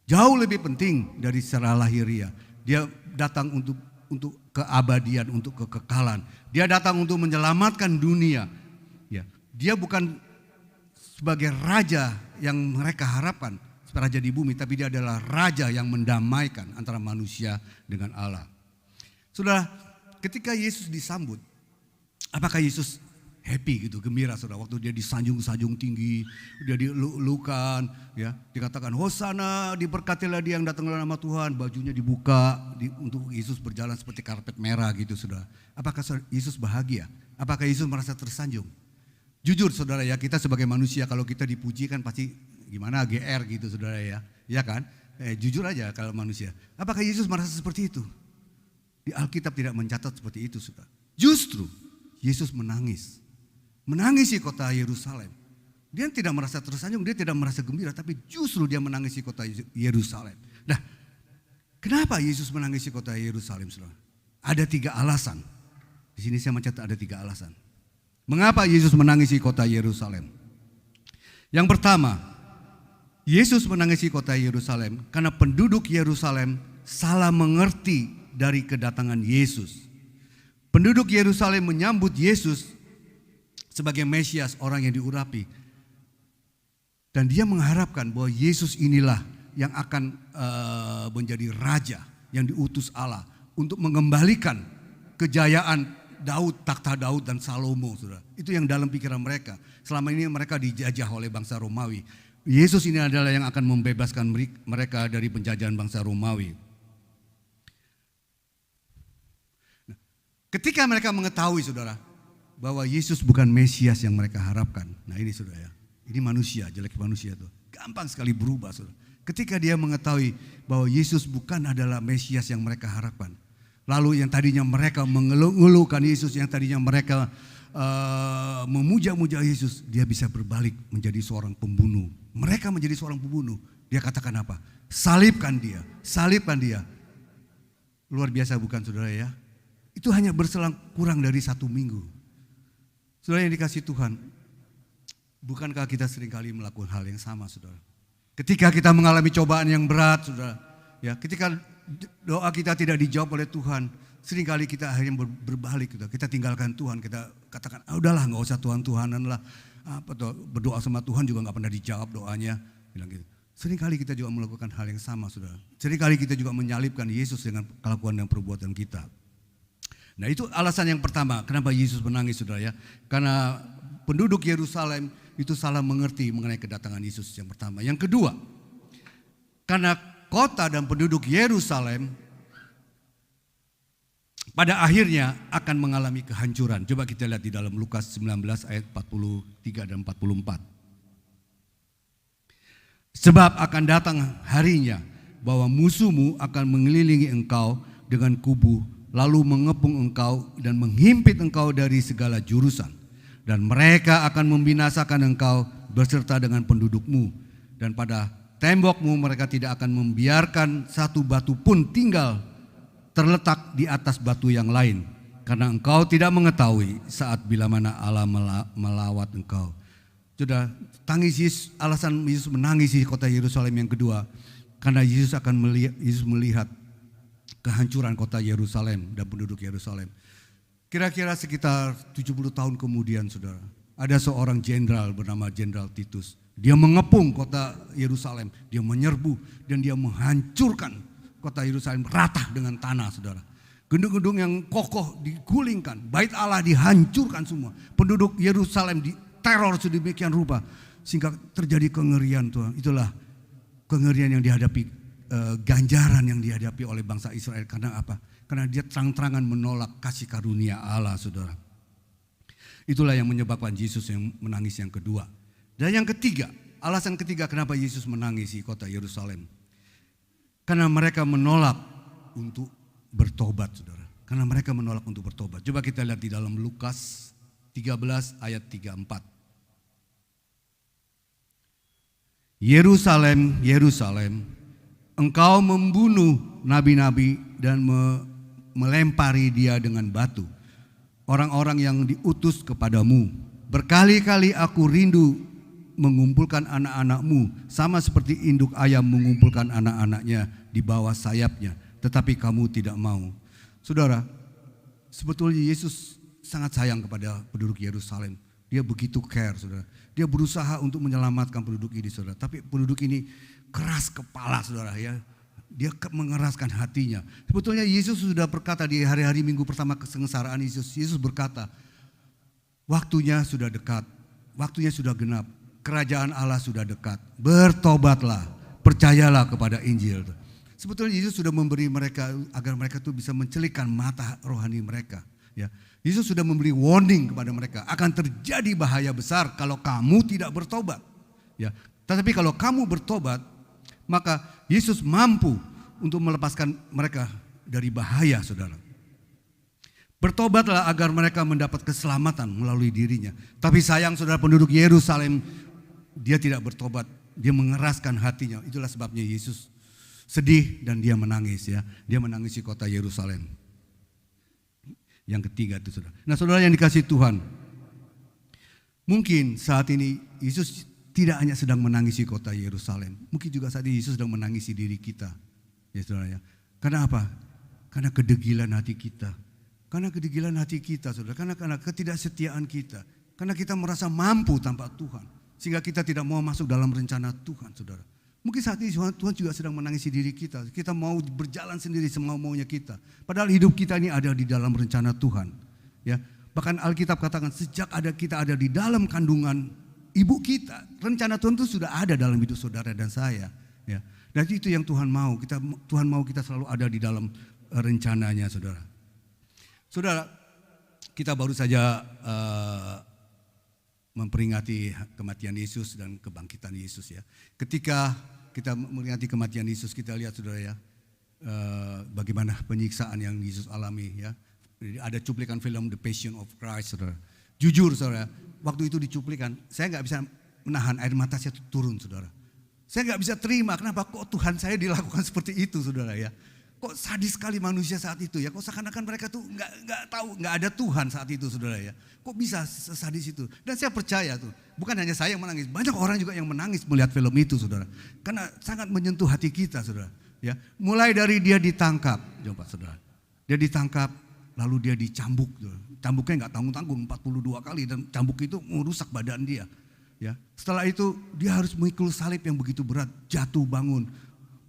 Jauh lebih penting dari secara lahiriah. Dia datang untuk keabadian, untuk kekekalan. Dia datang untuk menyelamatkan dunia. Ya, dia bukan sebagai raja yang mereka harapkan, raja di bumi, tapi dia adalah raja yang mendamaikan antara manusia dengan Allah. Saudara, ketika Yesus disambut, apakah Yesus happy gitu, gembira saudara. Waktu dia disanjung-sanjung tinggi, dia dilukan, ya, dikatakan Hosana, diberkatilah dia yang datang dalam nama Tuhan, bajunya dibuka untuk Yesus berjalan seperti karpet merah gitu saudara. Apakah Yesus bahagia? Apakah Yesus merasa tersanjung? Jujur saudara ya, kita sebagai manusia kalau kita dipuji kan pasti gimana GR gitu saudara ya, ya kan? Jujur aja kalau manusia. Apakah Yesus merasa seperti itu? Di Alkitab tidak mencatat seperti itu saudara. Justru Yesus menangisi kota Yerusalem. Dia tidak merasa tersanjung, dia tidak merasa gembira, tapi justru dia menangisi kota Yerusalem. Nah, kenapa Yesus menangisi kota Yerusalem saudara? Ada 3 alasan. Di sini saya mencatat ada 3 alasan. Mengapa Yesus menangisi kota Yerusalem? Yang pertama, Yesus menangisi kota Yerusalem karena penduduk Yerusalem salah mengerti dari kedatangan Yesus. Penduduk Yerusalem menyambut Yesus sebagai Mesias, orang yang diurapi. Dan dia mengharapkan bahwa Yesus inilah yang akan menjadi raja yang diutus Allah untuk mengembalikan kejayaan Daud, takhta Daud dan Salomo, saudara. Itu yang dalam pikiran mereka. Selama ini mereka dijajah oleh bangsa Romawi. Yesus ini adalah yang akan membebaskan mereka dari penjajahan bangsa Romawi. Nah, ketika mereka mengetahui saudara bahwa Yesus bukan Mesias yang mereka harapkan. Nah ini saudara ya, ini manusia, jelek manusia tuh. Gampang sekali berubah saudara. Ketika dia mengetahui bahwa Yesus bukan adalah Mesias yang mereka harapkan. Lalu yang tadinya mereka mengeluh-ngeluhkan Yesus, yang tadinya mereka memuja-muja Yesus, dia bisa berbalik menjadi seorang pembunuh. Mereka menjadi seorang pembunuh. Dia katakan apa? Salibkan dia, salibkan dia. Luar biasa bukan saudara ya? Itu hanya berselang kurang dari 1 minggu. Saudara yang dikasihi Tuhan, bukankah kita seringkali melakukan hal yang sama saudara? Ketika kita mengalami cobaan yang berat saudara, ya, ketika doa kita tidak dijawab oleh Tuhan, seringkali kita akhirnya berbalik, kita tinggalkan Tuhan, kita katakan, udahlah nggak usah Tuhan-Tuhanan lah, berdoa sama Tuhan juga nggak pernah dijawab doanya, bilang gitu. Seringkali kita juga melakukan hal yang sama, saudara. Seringkali kita juga menyalibkan Yesus dengan kelakuan dan perbuatan kita. Nah itu alasan yang pertama, kenapa Yesus menangis, saudara ya? Karena penduduk Yerusalem itu salah mengerti mengenai kedatangan Yesus yang pertama. Yang kedua, karena kota dan penduduk Yerusalem pada akhirnya akan mengalami kehancuran. Coba kita lihat di dalam Lukas 19 ayat 43 dan 44. Sebab akan datang harinya bahwa musuhmu akan mengelilingi engkau dengan kubu, lalu mengepung engkau dan menghimpit engkau dari segala jurusan. Dan mereka akan membinasakan engkau beserta dengan pendudukmu. Dan pada tembokmu mereka tidak akan membiarkan satu batu pun tinggal terletak di atas batu yang lain, karena engkau tidak mengetahui saat bila mana Allah melawat engkau. Sudah tangis alasan Yesus menangisi kota Yerusalem yang kedua, karena Yesus melihat kehancuran kota Yerusalem dan penduduk Yerusalem. Kira-kira sekitar 70 tahun kemudian saudara, ada seorang jenderal bernama Jenderal Titus. Dia mengepung kota Yerusalem, dia menyerbu dan dia menghancurkan kota Yerusalem rata dengan tanah saudara. Gedung-gedung yang kokoh digulingkan, bait Allah dihancurkan semua. Penduduk Yerusalem diteror sedemikian rupa sehingga terjadi kengerian Tuhan. Itulah kengerian yang dihadapi, ganjaran yang dihadapi oleh bangsa Israel. Karena apa? Karena dia terang-terangan menolak kasih karunia Allah saudara. Itulah yang menyebabkan Yesus yang menangis yang kedua. Dan yang ketiga, alasan ketiga kenapa Yesus menangisi kota Yerusalem. Karena mereka menolak untuk bertobat saudara. Karena mereka menolak untuk bertobat. Coba kita lihat di dalam Lukas 13 ayat 34. Yerusalem, Yerusalem, engkau membunuh nabi-nabi dan melempari dia dengan batu. Orang-orang yang diutus kepadamu. Berkali-kali aku rindu mengumpulkan anak-anakmu sama seperti induk ayam mengumpulkan anak-anaknya di bawah sayapnya, tetapi kamu tidak mau. Saudara, sebetulnya Yesus sangat sayang kepada penduduk Yerusalem. Dia begitu care saudara. Dia berusaha untuk menyelamatkan penduduk ini saudara. Tapi penduduk ini keras kepala saudara ya. Dia mengeraskan hatinya. Sebetulnya Yesus sudah berkata di hari-hari minggu pertama kesengsaraan Yesus berkata Waktunya sudah dekat, waktunya sudah genap, kerajaan Allah sudah dekat. Bertobatlah, percayalah kepada Injil. Sebetulnya Yesus sudah memberi mereka agar mereka tuh bisa mencelikkan mata rohani mereka. Ya, Yesus sudah memberi warning kepada mereka akan terjadi bahaya besar kalau kamu tidak bertobat. Ya, tetapi kalau kamu bertobat, maka Yesus mampu untuk melepaskan mereka dari bahaya, saudara. Bertobatlah agar mereka mendapat keselamatan melalui dirinya. Tapi sayang saudara, penduduk Yerusalem, dia tidak bertobat. Dia mengeraskan hatinya. Itulah sebabnya Yesus sedih dan dia menangis, ya. Dia menangisi kota Yerusalem. Yang ketiga itu saudara. Nah saudara yang dikasihi Tuhan, mungkin saat ini Yesus tidak hanya sedang menangisi kota Yerusalem. Mungkin juga saat ini Yesus sedang menangisi diri kita. Ya saudara ya. Karena apa? Karena kedegilan hati kita. Karena kedegilan hati kita saudara. Karena ketidaksetiaan kita. Karena kita merasa mampu tanpa Tuhan. Sehingga kita tidak mau masuk dalam rencana Tuhan saudara. Mungkin saat ini Tuhan juga sedang menangisi diri kita. Kita mau berjalan sendiri semau-maunya kita. Padahal hidup kita ini ada di dalam rencana Tuhan. Ya, bahkan Alkitab katakan sejak kita ada di dalam kandungan ibu kita, rencana Tuhan itu sudah ada dalam hidup saudara dan saya. Ya, dan itu yang Tuhan mau. Tuhan mau kita selalu ada di dalam rencananya, saudara. Saudara, kita baru saja memperingati kematian Yesus dan kebangkitan Yesus, ya. Ketika kita memperingati kematian Yesus, kita lihat saudara ya, bagaimana penyiksaan yang Yesus alami, ya. Ada cuplikan film The Passion of Christ, saudara. Jujur saudara, waktu itu dicuplikan, saya nggak bisa menahan air mata saya turun, saudara. Saya nggak bisa terima, kenapa kok Tuhan saya dilakukan seperti itu, saudara ya. Kok sadis sekali manusia saat itu ya, kok seakan-akan mereka tuh nggak tahu, nggak ada Tuhan saat itu, saudara ya. Kok bisa sadis itu? Dan saya percaya tuh, bukan hanya saya yang menangis, banyak orang juga yang menangis melihat film itu, saudara. Karena sangat menyentuh hati kita, saudara. Ya, mulai dari dia ditangkap, coba saudara. Dia ditangkap, lalu dia dicambuk, saudara. Cambuknya nggak tanggung-tanggung 42 kali dan cambuk itu merusak badan dia. Ya, setelah itu dia harus memikul salib yang begitu berat, jatuh bangun.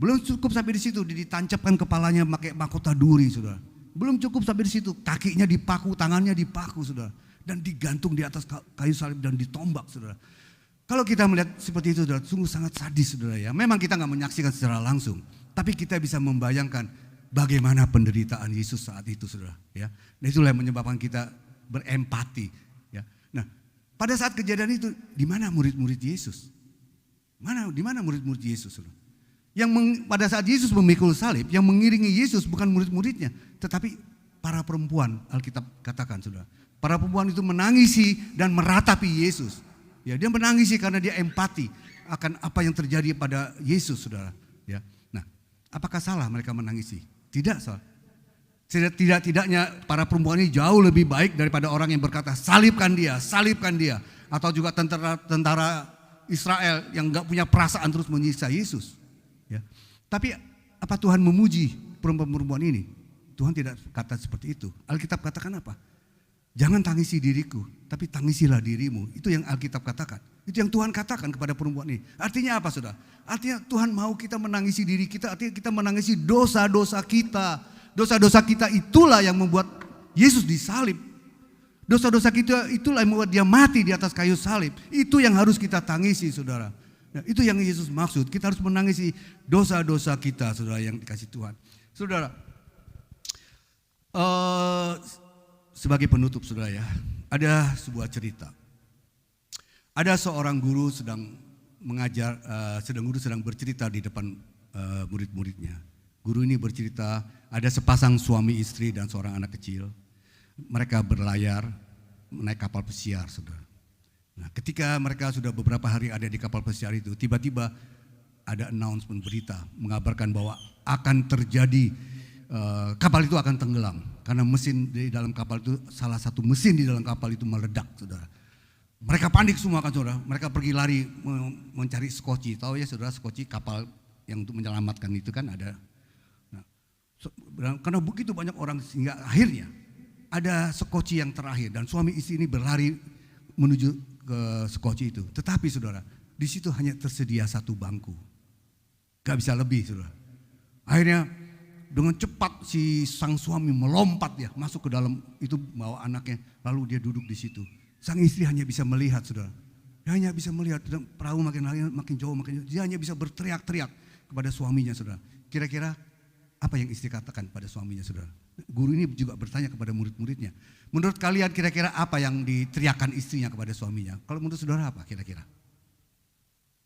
Belum cukup sampai di situ, ditancapkan kepalanya pakai mahkota duri, saudara. Belum cukup sampai di situ, kakinya dipaku, tangannya dipaku, saudara, dan digantung di atas kayu salib dan ditombak, saudara. Kalau kita melihat seperti itu, saudara, sungguh sangat sadis, saudara ya. Memang kita nggak menyaksikan secara langsung, tapi kita bisa membayangkan bagaimana penderitaan Yesus saat itu, saudara. Ya, dan itulah yang menyebabkan kita berempati. Ya, nah, pada saat kejadian itu, di mana murid-murid Yesus? Di mana murid-murid Yesus, saudara? Pada saat Yesus memikul salib, yang mengiringi Yesus bukan murid-muridnya, tetapi para perempuan, Alkitab katakan, saudara. Para perempuan itu menangisi dan meratapi Yesus. Ya, dia menangisi karena dia empati akan apa yang terjadi pada Yesus, saudara. Ya, nah, apakah salah mereka menangisi? Tidak salah. Tidak-tidaknya para perempuan ini jauh lebih baik daripada orang yang berkata salibkan dia, atau juga tentara Israel yang nggak punya perasaan terus menyiksa Yesus. Ya. Tapi apa Tuhan memuji perempuan-perempuan ini? Tuhan tidak kata seperti itu. Alkitab katakan apa? Jangan tangisi diriku, tapi tangisilah dirimu. Itu yang Alkitab katakan. Itu yang Tuhan katakan kepada perempuan ini. Artinya apa, saudara? Artinya Tuhan mau kita menangisi diri kita, artinya kita menangisi dosa-dosa kita. Dosa-dosa kita itulah yang membuat Yesus disalib. Dosa-dosa kita itulah yang membuat dia mati di atas kayu salib. Itu yang harus kita tangisi, saudara. Nah, itu yang Yesus maksud. Kita harus menangisi dosa-dosa kita, saudara yang dikasih Tuhan. Saudara, sebagai penutup, saudara ya, ada sebuah cerita. Ada seorang guru sedang mengajar, guru sedang bercerita di depan murid-muridnya. Guru ini bercerita, ada sepasang suami istri dan seorang anak kecil. Mereka berlayar naik kapal pesiar, saudara. Nah, ketika mereka sudah beberapa hari ada di kapal pesiar itu, tiba-tiba ada announcement berita mengabarkan bahwa akan terjadi kapal itu akan tenggelam karena mesin di dalam kapal itu, salah satu mesin di dalam kapal itu meledak, saudara. Mereka panik semua kan, saudara. Mereka pergi lari mencari skoci. Tahu ya, saudara, skoci kapal yang untuk menyelamatkan itu kan ada. Nah, karena begitu banyak orang sehingga akhirnya ada skoci yang terakhir dan suami istri ini berlari menuju ke skoci itu. Tetapi saudara, di situ hanya tersedia satu bangku. Gak bisa lebih, saudara. Akhirnya dengan cepat si sang suami melompat ya masuk ke dalam itu, bawa anaknya, lalu dia duduk di situ. Sang istri hanya bisa melihat, saudara. Dia hanya bisa melihat, dan perahu makin jauh. Dia hanya bisa berteriak-teriak kepada suaminya, saudara. Kira-kira apa yang istri katakan pada suaminya, saudara? Guru ini juga bertanya kepada murid-muridnya. Menurut kalian kira-kira apa yang diteriakkan istrinya kepada suaminya? Kalau menurut saudara apa kira-kira?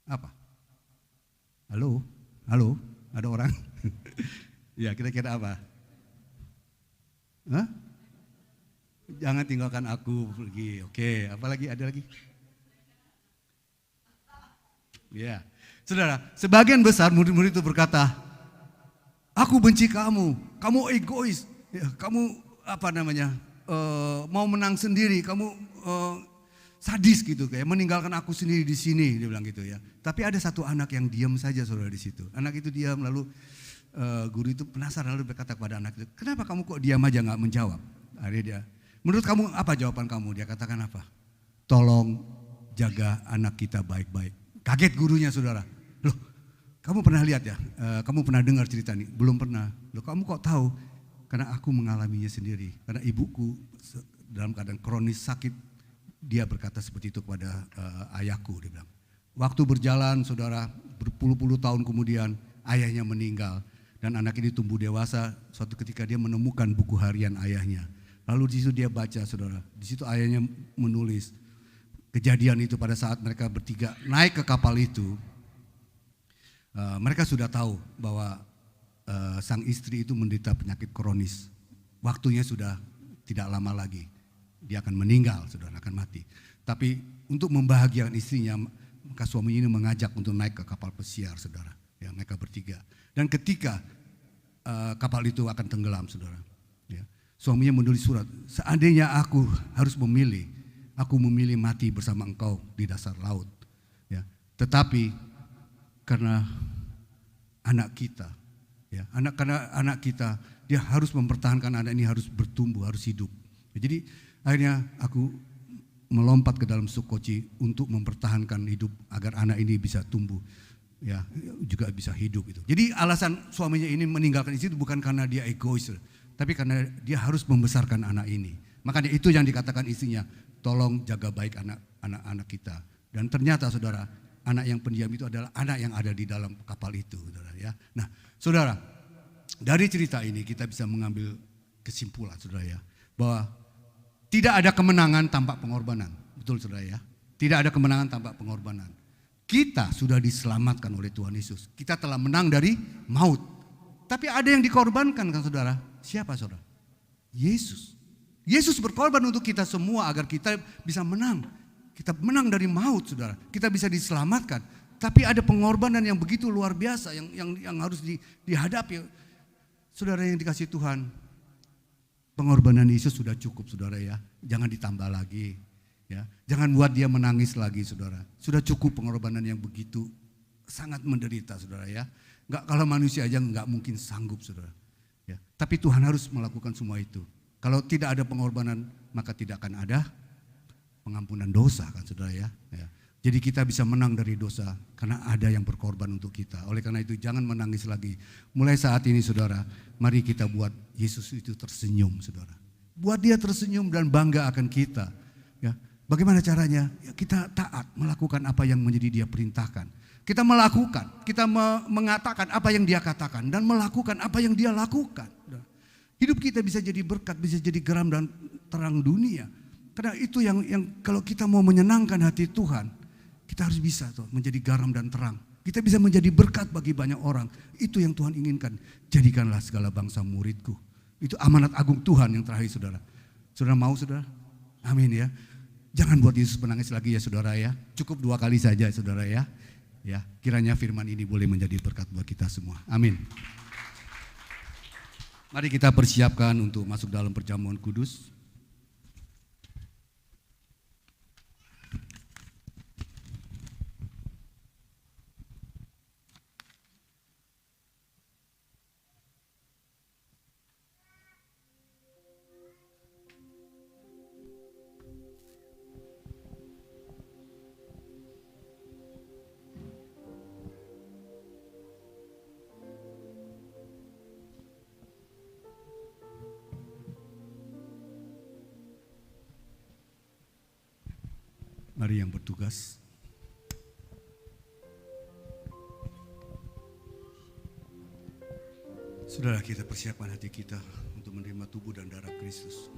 Apa? Halo? Halo? Ada orang? Ya, kira-kira apa? Hah? Jangan tinggalkan aku pergi. Oke, apalagi ada lagi? Ya. Saudara, sebagian besar murid-murid itu berkata, aku benci kamu egois, ya, kamu mau menang sendiri, kamu sadis gitu, kayak meninggalkan aku sendiri di sini, dia bilang gitu ya. Tapi ada satu anak yang diam saja, saudara, di situ. Anak itu diam, lalu guru itu penasaran, lalu berkata kepada anak itu, kenapa kamu kok diam aja nggak menjawab? Akhirnya dia, menurut kamu apa jawaban kamu? Dia katakan apa? Tolong jaga anak kita baik-baik. Kaget gurunya, saudara. Loh, kamu pernah lihat ya? Kamu pernah dengar cerita ini? Belum pernah. Loh, kamu kok tahu? Karena aku mengalaminya sendiri. Karena ibuku dalam keadaan kronis sakit, dia berkata seperti itu kepada ayahku. Dia bilang, waktu berjalan, saudara, berpuluh-puluh tahun kemudian ayahnya meninggal. Dan anak ini tumbuh dewasa. Suatu ketika dia menemukan buku harian ayahnya. Lalu di situ dia baca, saudara. Di situ ayahnya menulis kejadian itu pada saat mereka bertiga naik ke kapal itu. Mereka sudah tahu bahwa sang istri itu menderita penyakit kronis. Waktunya sudah tidak lama lagi. Dia akan meninggal, saudara, akan mati. Tapi untuk membahagiakan istrinya, maka suami ini mengajak untuk naik ke kapal pesiar, saudara. Ya, mereka bertiga. Dan ketika kapal itu akan tenggelam, saudara. Ya, suaminya menulis surat, seandainya aku harus memilih, aku memilih mati bersama engkau di dasar laut. Ya, tetapi karena anak kita, ya, karena anak kita, dia harus mempertahankan anak ini, harus bertumbuh, harus hidup. Ya, jadi akhirnya aku melompat ke dalam Sukoci untuk mempertahankan hidup agar anak ini bisa tumbuh, ya, juga bisa hidup itu. Jadi alasan suaminya ini meninggalkan istri itu bukan karena dia egois, tapi karena dia harus membesarkan anak ini. Makanya itu yang dikatakan istrinya, tolong jaga baik anak-anak kita. Dan ternyata, saudara, anak yang pendiam itu adalah anak yang ada di dalam kapal itu, saudara, ya. Nah, saudara, dari cerita ini kita bisa mengambil kesimpulan, saudara, ya, bahwa tidak ada kemenangan tanpa pengorbanan. Betul, saudara, ya. Tidak ada kemenangan tanpa pengorbanan. Kita sudah diselamatkan oleh Tuhan Yesus. Kita telah menang dari maut. Tapi ada yang dikorbankan, kan, saudara? Siapa, saudara? Yesus. Yesus berkorban untuk kita semua agar kita bisa menang. Kita menang dari maut, saudara. Kita bisa diselamatkan. Tapi ada pengorbanan yang begitu luar biasa yang harus dihadapi. Saudara yang dikasihi Tuhan, pengorbanan Yesus sudah cukup, saudara, ya. Jangan ditambah lagi, ya. Jangan buat dia menangis lagi, saudara. Sudah cukup pengorbanan yang begitu sangat menderita, saudara, ya. Kalau manusia aja nggak mungkin sanggup, saudara. Ya. Tapi Tuhan harus melakukan semua itu. Kalau tidak ada pengorbanan, maka tidak akan ada pengampunan dosa, kan, saudara, ya. Ya. Jadi kita bisa menang dari dosa karena ada yang berkorban untuk kita. Oleh karena itu jangan menangis lagi. Mulai saat ini, saudara, mari kita buat Yesus itu tersenyum, saudara. Buat dia tersenyum dan bangga akan kita. Ya. Bagaimana caranya? Ya, kita taat melakukan apa yang menjadi dia perintahkan. Kita melakukan, kita mengatakan apa yang dia katakan dan melakukan apa yang dia lakukan. Hidup kita bisa jadi berkat, bisa jadi garam dan terang dunia. Karena itu yang kalau kita mau menyenangkan hati Tuhan, kita harus bisa tuh menjadi garam dan terang. Kita bisa menjadi berkat bagi banyak orang. Itu yang Tuhan inginkan. Jadikanlah segala bangsa muridku. Itu amanat agung Tuhan yang terakhir, saudara. Saudara mau, saudara? Amin, ya. Jangan buat Yesus menangis lagi, ya, saudara, ya. Cukup 2 kali saja, saudara, ya. Ya, kiranya firman ini boleh menjadi berkat buat kita semua. Amin. Mari kita persiapkan untuk masuk dalam perjamuan kudus. Mari yang bertugas. Saudara, kita persiapkan hati kita untuk menerima tubuh dan darah Kristus.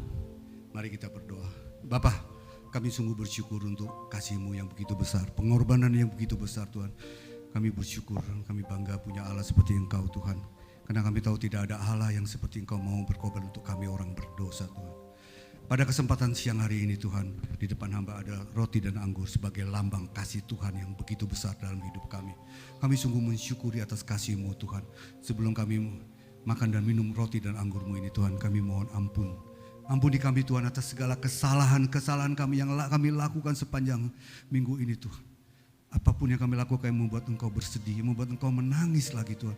Mari kita berdoa. Bapa, kami sungguh bersyukur untuk kasih-Mu yang begitu besar, pengorbanan yang begitu besar Tuhan. Kami bersyukur, kami bangga punya Allah seperti Engkau Tuhan. Karena kami tahu tidak ada Allah yang seperti Engkau mau berkorban untuk kami orang berdosa Tuhan. Pada kesempatan siang hari ini Tuhan, di depan hamba ada roti dan anggur sebagai lambang kasih Tuhan yang begitu besar dalam hidup kami. Kami sungguh mensyukuri atas kasih-Mu Tuhan. Sebelum kami makan dan minum roti dan anggur-Mu ini Tuhan, kami mohon ampun. Ampuni kami Tuhan atas segala kesalahan kami yang kami lakukan sepanjang minggu ini Tuhan. Apapun yang kami lakukan yang membuat Engkau bersedih, yang membuat Engkau menangis lagi Tuhan.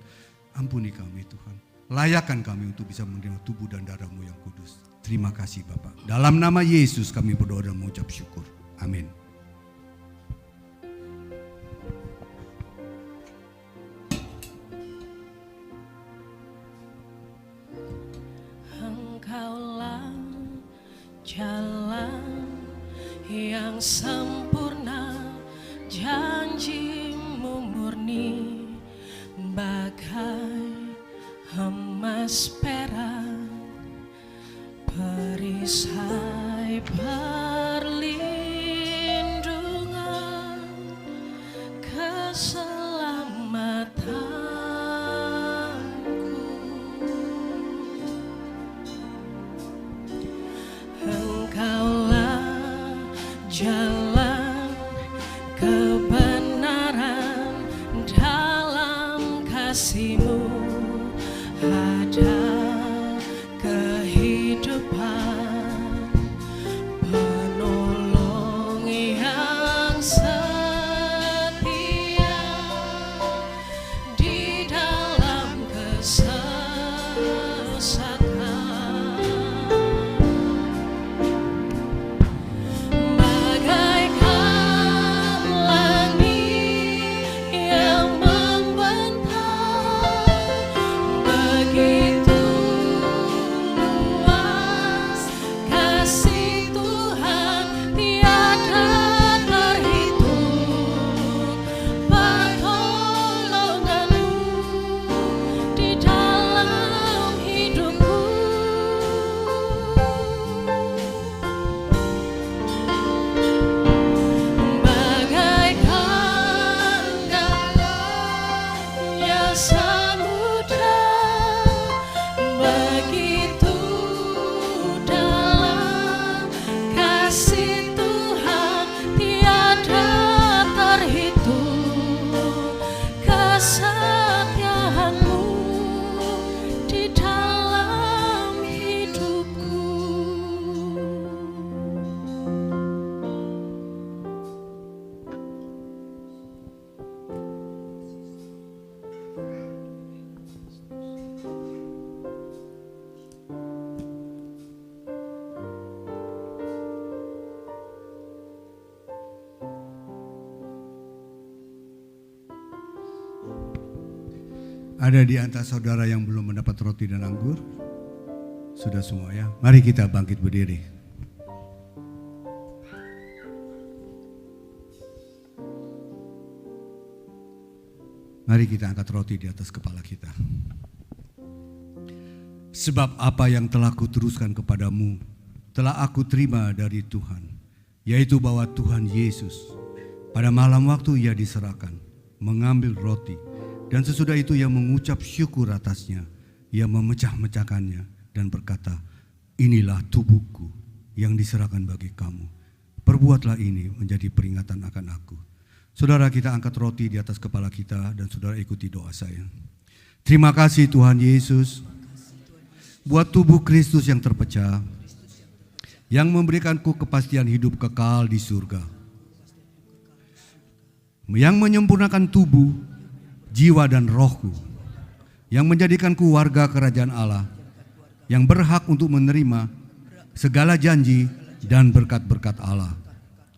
Ampuni kami Tuhan. Layakkan kami untuk bisa menerima tubuh dan darah-Mu yang kudus. Terima kasih Bapak. Dalam nama Yesus kami berdoa dan mengucap syukur. Amin. Engkaulah jalan yang sempurna, janji-Mu murni bagai emas perak, perisai perlindungan, keselamatanku. Engkaulah jalan kebenaran, dalam kasih-Mu ada kehidupan, penolong yang setia di dalam kesesatan. Bagaikan langit yang membentang, begitu luas kasih Tuhan, tiada terhitung. Pertolongan-Mu di dalam hidupku. Bagaikan dalamnya samudra, begitu dalam kasih Tuhan, tiada terhitung. Kesetiaan-Mu di dalam hidupku. Ada di antara saudara yang belum mendapat roti dan anggur? Sudah semua ya? Mari kita bangkit berdiri. Mari kita angkat roti di atas kepala kita. Sebab apa yang telah kuteruskan kepadamu telah aku terima dari Tuhan, yaitu bahwa Tuhan Yesus pada malam waktu Ia diserahkan mengambil roti, dan sesudah itu Ia mengucap syukur atasnya, Ia memecah-mecahkannya dan berkata, inilah tubuhku yang diserahkan bagi kamu. Perbuatlah ini menjadi peringatan akan aku. Saudara, kita angkat roti di atas kepala kita dan saudara ikuti doa saya. Terima kasih Tuhan Yesus buat tubuh Kristus yang terpecah, yang memberikanku kepastian hidup kekal di surga, yang menyempurnakan tubuh, jiwa dan rohku, yang menjadikanku warga kerajaan Allah, yang berhak untuk menerima segala janji dan berkat-berkat Allah.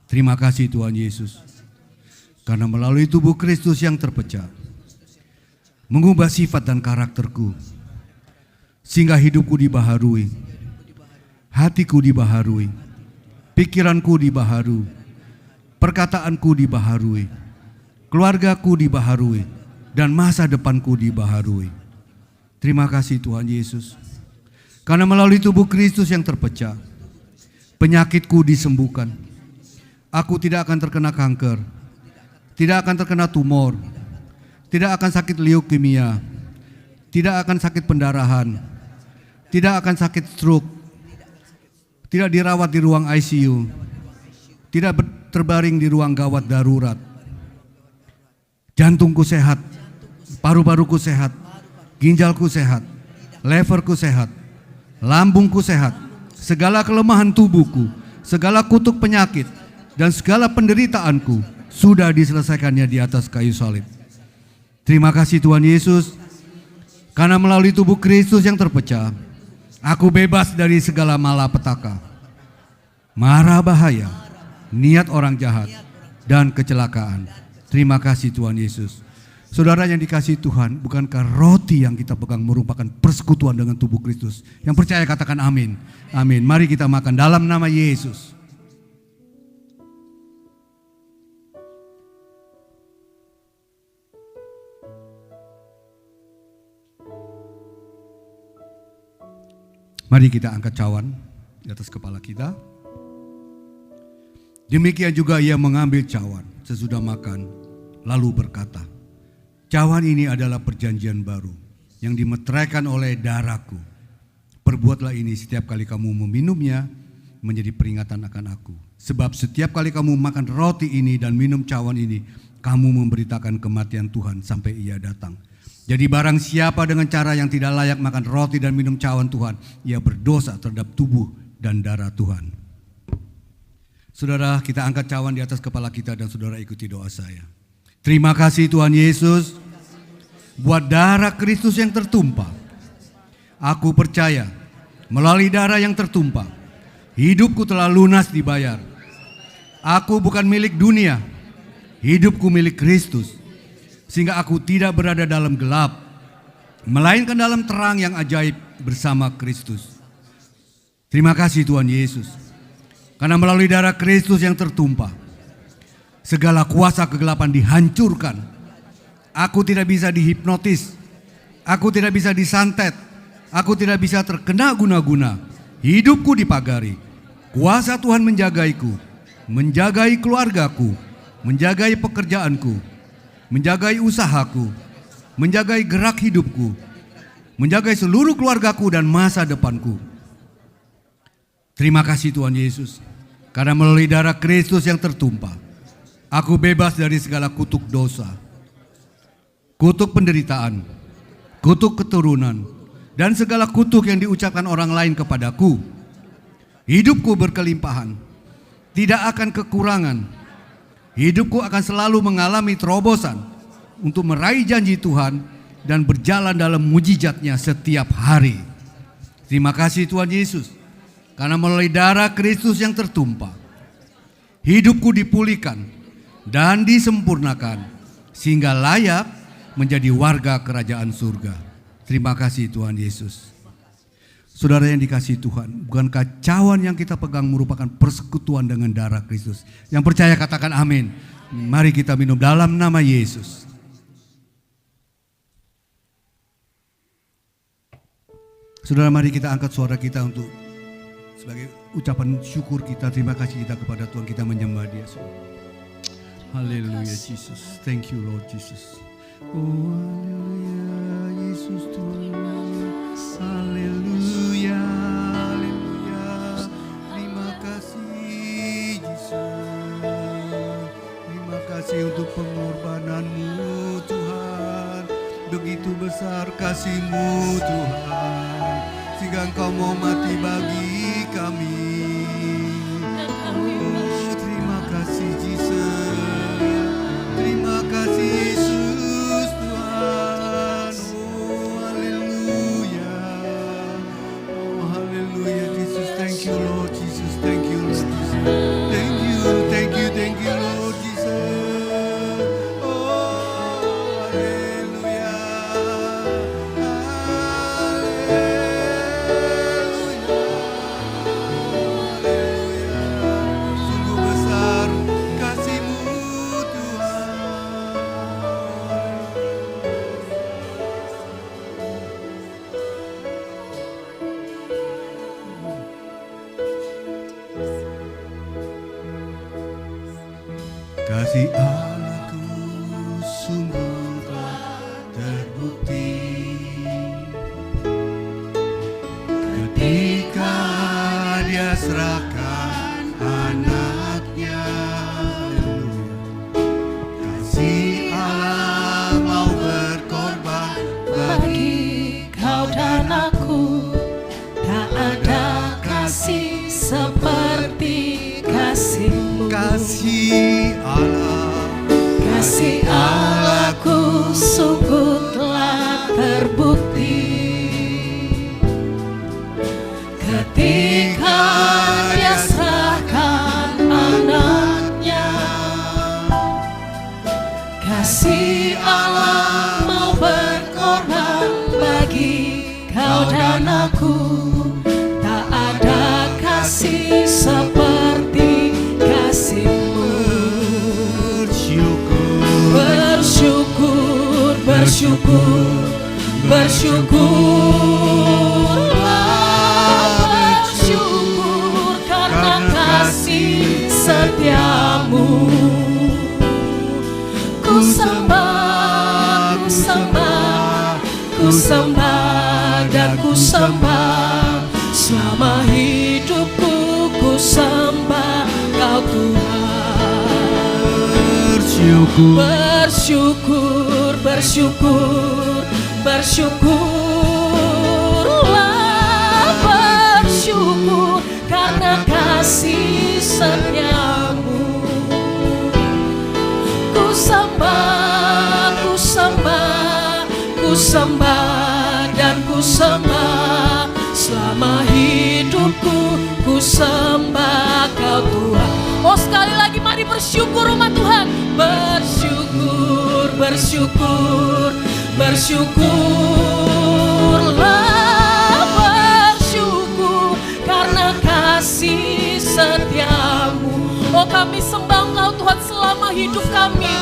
Terima kasih Tuhan Yesus, karena melalui tubuh Kristus yang terpecah, mengubah sifat dan karakterku, sehingga hidupku dibaharui, hatiku dibaharui, pikiranku dibaharui, perkataanku dibaharui, keluargaku dibaharui, dan masa depanku dibaharui. Terima kasih Tuhan Yesus, karena melalui tubuh Kristus yang terpecah, penyakitku disembuhkan. Aku tidak akan terkena kanker, tidak akan terkena tumor, tidak akan sakit leukemia, tidak akan sakit pendarahan, tidak akan sakit stroke, tidak dirawat di ruang ICU, tidak terbaring di ruang gawat darurat. Jantungku sehat, paru-paruku sehat, ginjalku sehat, leverku sehat, lambungku sehat, segala kelemahan tubuhku, segala kutuk penyakit, dan segala penderitaanku sudah diselesaikannya di atas kayu salib. Terima kasih Tuhan Yesus, karena melalui tubuh Kristus yang terpecah, aku bebas dari segala malapetaka, mara bahaya, niat orang jahat, dan kecelakaan. Terima kasih Tuhan Yesus. Saudara yang dikasihi Tuhan, bukankah roti yang kita pegang merupakan persekutuan dengan tubuh Kristus? Yang percaya katakan amin. Amin. Mari kita makan dalam nama Yesus. Mari kita angkat cawan di atas kepala kita. Demikian juga ia mengambil cawan sesudah makan, lalu berkata, cawan ini adalah perjanjian baru yang dimeteraikan oleh darahku. Perbuatlah ini setiap kali kamu meminumnya menjadi peringatan akan aku. Sebab setiap kali kamu makan roti ini dan minum cawan ini, kamu memberitakan kematian Tuhan sampai ia datang. Jadi barang siapa dengan cara yang tidak layak makan roti dan minum cawan Tuhan, ia berdosa terhadap tubuh dan darah Tuhan. Saudara, kita angkat cawan di atas kepala kita dan saudara ikuti doa saya. Terima kasih Tuhan Yesus buat darah Kristus yang tertumpah. Aku percaya melalui darah yang tertumpah, hidupku telah lunas dibayar. Aku bukan milik dunia, hidupku milik Kristus. Sehingga aku tidak berada dalam gelap, melainkan dalam terang yang ajaib bersama Kristus. Terima kasih Tuhan Yesus, karena melalui darah Kristus yang tertumpah, segala kuasa kegelapan dihancurkan. Aku tidak bisa dihipnotis, aku tidak bisa disantet, aku tidak bisa terkena guna-guna. Hidupku dipagari, kuasa Tuhan menjagaiku, menjagai keluargaku, menjagai pekerjaanku, menjagai usahaku, menjagai gerak hidupku, menjagai seluruh keluargaku dan masa depanku. Terima kasih Tuhan Yesus, karena melalui darah Kristus yang tertumpah, aku bebas dari segala kutuk dosa, kutuk penderitaan, kutuk keturunan, dan segala kutuk yang diucapkan orang lain kepadaku. Hidupku berkelimpahan, tidak akan kekurangan. Hidupku akan selalu mengalami terobosan untuk meraih janji Tuhan dan berjalan dalam mujizatnya setiap hari. Terima kasih Tuhan Yesus, karena melalui darah Kristus yang tertumpah, hidupku dipulihkan dan disempurnakan sehingga layak menjadi warga kerajaan surga. Terima kasih Tuhan Yesus. Saudara yang dikasihi Tuhan, bukankah cawan yang kita pegang merupakan persekutuan dengan darah Kristus? Yang percaya katakan amin. Mari kita minum dalam nama Yesus. Saudara, mari kita angkat suara kita untuk sebagai ucapan syukur kita, terima kasih kita kepada Tuhan, kita menyembah Dia. Haleluya Jesus. Thank you Lord Jesus. Oh haleluya Yesus Tuhan. Haleluya, haleluya. Terima kasih Yesus. Terima kasih untuk pengorbanan-Mu Tuhan. Begitu besar kasih-Mu Tuhan, sehingga Engkau mau mati bagi kami. Oh, terima kasih Yesus. Terima kasih Yesus Tuhan. Oh haleluya. Oh haleluya Jesus. Thank you Lord Jesus. Thank you Lord Jesus. Thank you, thank you, thank you Lord Jesus. Oh haleluya. Haleluya. Si Allah mau berkorban bagi kau dan aku. Tak ada kasih seperti kasih-Mu. kasih Allah. Kasih Allahku sungguh telah terbukti ketika Dia serahkan anaknya. Kasih Allah mau berkorban bagi kau dan aku. Tak ada kasih seperti kasih-Mu. Bersyukur, bersyukur, bersyukurlah, bersyukur karena kasih setiamu. Ku sembah, ku sembah, ku sembah dan ku sembah. Selama hidupku ku sembah Kau Tuhan. Bersyukur, bersyukur, bersyukurlah, bersyukur karena kasih setiamu. Ku sembah, ku sembah, ku sembah dan ku sembah. Selama hidupku ku sembah Kau Tuhan. Oh, sekali lagi mari bersyukur umat Tuhan. Bersyukur, bersyukur, bersyukurlah, bersyukur karena kasih setiamu. Oh, kami sembah Engkau Tuhan selama hidup kami.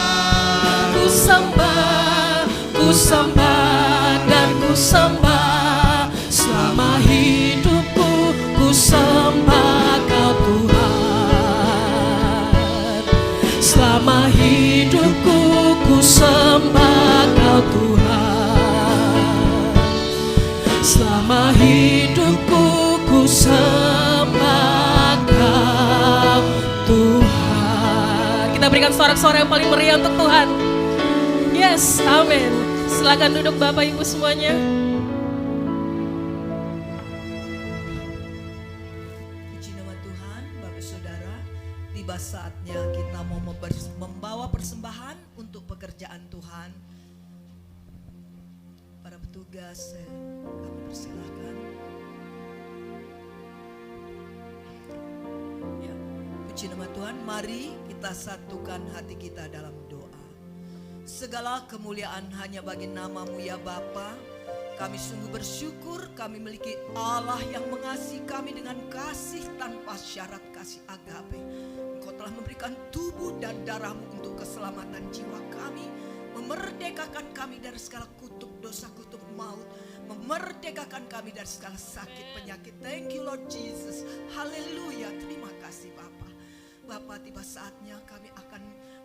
Ku sembah, ku sembah dan ku sembah. Selama hidupku ku sembah Kau Tuhan. Selama hidupku ku sembah Kau Tuhan. Selama hidupku ku sembah Kau Tuhan. Kita berikan sorak-sorai yang paling meriah untuk Tuhan. Yes, amin. Silakan duduk Bapak Ibu semuanya. Puji nama Tuhan, Bapak Saudara. Tiba saatnya kita mau membawa persembahan untuk pekerjaan Tuhan. Para petugas, kami persilahkan. Ya, puji nama Tuhan. Mari kita satukan hati kita dalam doa. Segala kemuliaan hanya bagi nama-Mu ya Bapa. Kami sungguh bersyukur kami memiliki Allah yang mengasihi kami dengan kasih tanpa syarat, kasih agape. Engkau telah memberikan tubuh dan darah-Mu untuk keselamatan jiwa kami, memerdekakan kami dari segala kutuk dosa, kutuk maut, memerdekakan kami dari segala sakit penyakit. Thank you Lord Jesus. Haleluya. Terima kasih Bapa. Bapa, tiba saatnya kami akan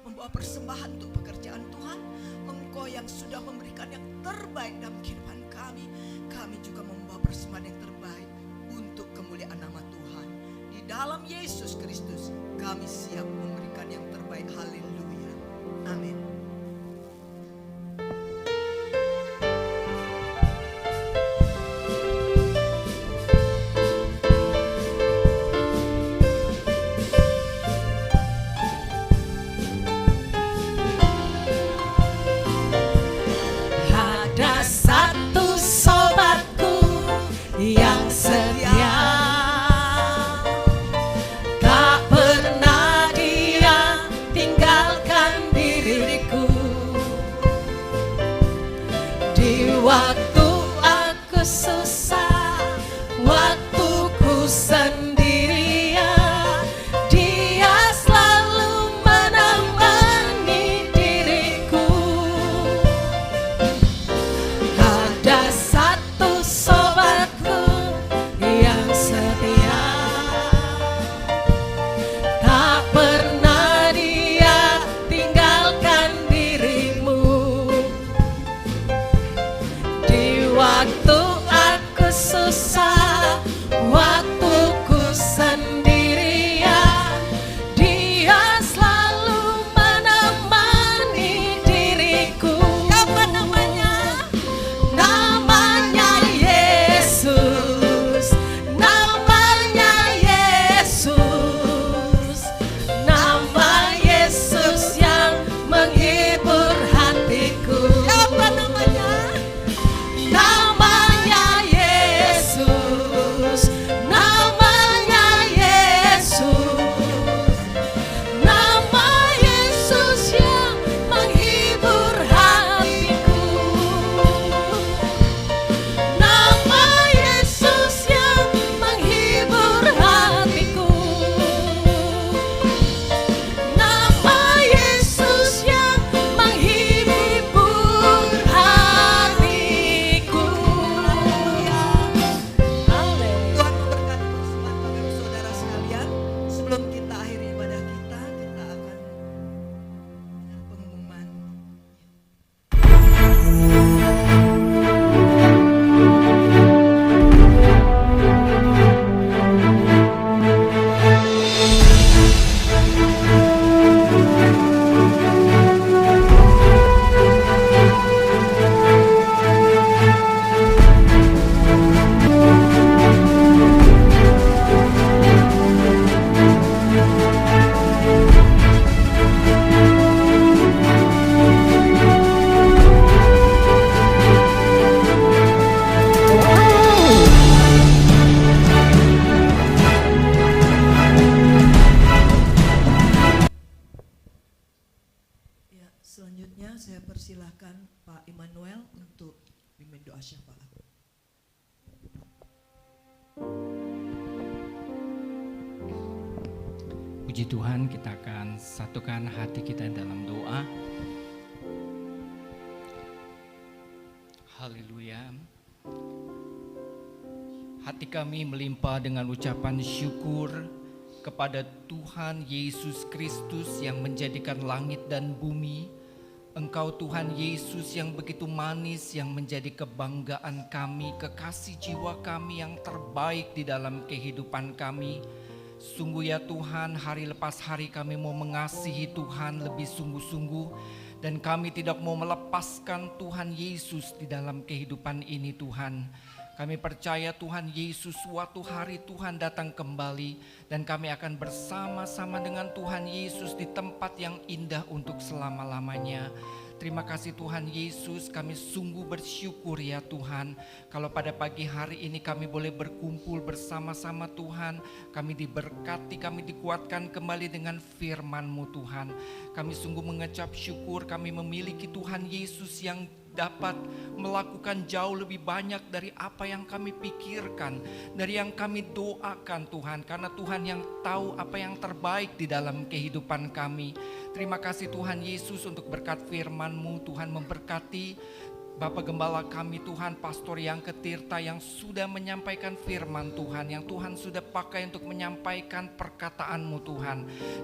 membawa persembahan untuk pekerjaan Tuhan. Engkau yang sudah memberikan yang terbaik dalam kehidupan kami. Kami juga membawa persembahan yang terbaik untuk kemuliaan nama Tuhan. Di dalam Yesus Kristus kami siap memberikan yang terbaik. Haleluya. Amin. Waktu aku susah, waktu ku sendirian, Dia selalu menemani diriku. Ada satu sobatku yang setia, tak pernah dia tinggalkan dirimu. Waktu aku susah, waktu ku sendirian, Dia selalu menemani Ya, selanjutnya saya persilahkan Pak Immanuel untuk pimpin doa syafaat. Puji Tuhan, kita akan satukan hati kita dalam doa. Haleluya. Hati kami melimpah dengan ucapan syukur kepada Tuhan Yesus Kristus yang menjadikan langit dan bumi. Engkau Tuhan Yesus yang begitu manis, yang menjadi kebanggaan kami, kekasih jiwa kami yang terbaik di dalam kehidupan kami. Sungguh ya Tuhan, hari lepas hari kami mau mengasihi Tuhan lebih sungguh-sungguh, dan kami tidak mau melepaskan Tuhan Yesus di dalam kehidupan ini Tuhan. Kami percaya Tuhan Yesus suatu hari Tuhan datang kembali, dan kami akan bersama-sama dengan Tuhan Yesus di tempat yang indah untuk selama-lamanya. Terima kasih Tuhan Yesus, kami sungguh bersyukur ya Tuhan, kalau pada pagi hari ini kami boleh berkumpul bersama-sama Tuhan. Kami diberkati, kami dikuatkan kembali dengan firman-Mu Tuhan. Kami sungguh mengecap syukur, kami memiliki Tuhan Yesus yang dapat melakukan jauh lebih banyak dari apa yang kami pikirkan, dari yang kami doakan Tuhan, karena Tuhan yang tahu apa yang terbaik di dalam kehidupan kami. Terima kasih Tuhan Yesus untuk berkat firman-Mu. Tuhan memberkati Bapak Gembala kami Tuhan, Pastor Yangke Tirta yang sudah menyampaikan firman Tuhan, yang Tuhan sudah pakai untuk menyampaikan perkataan-Mu Tuhan.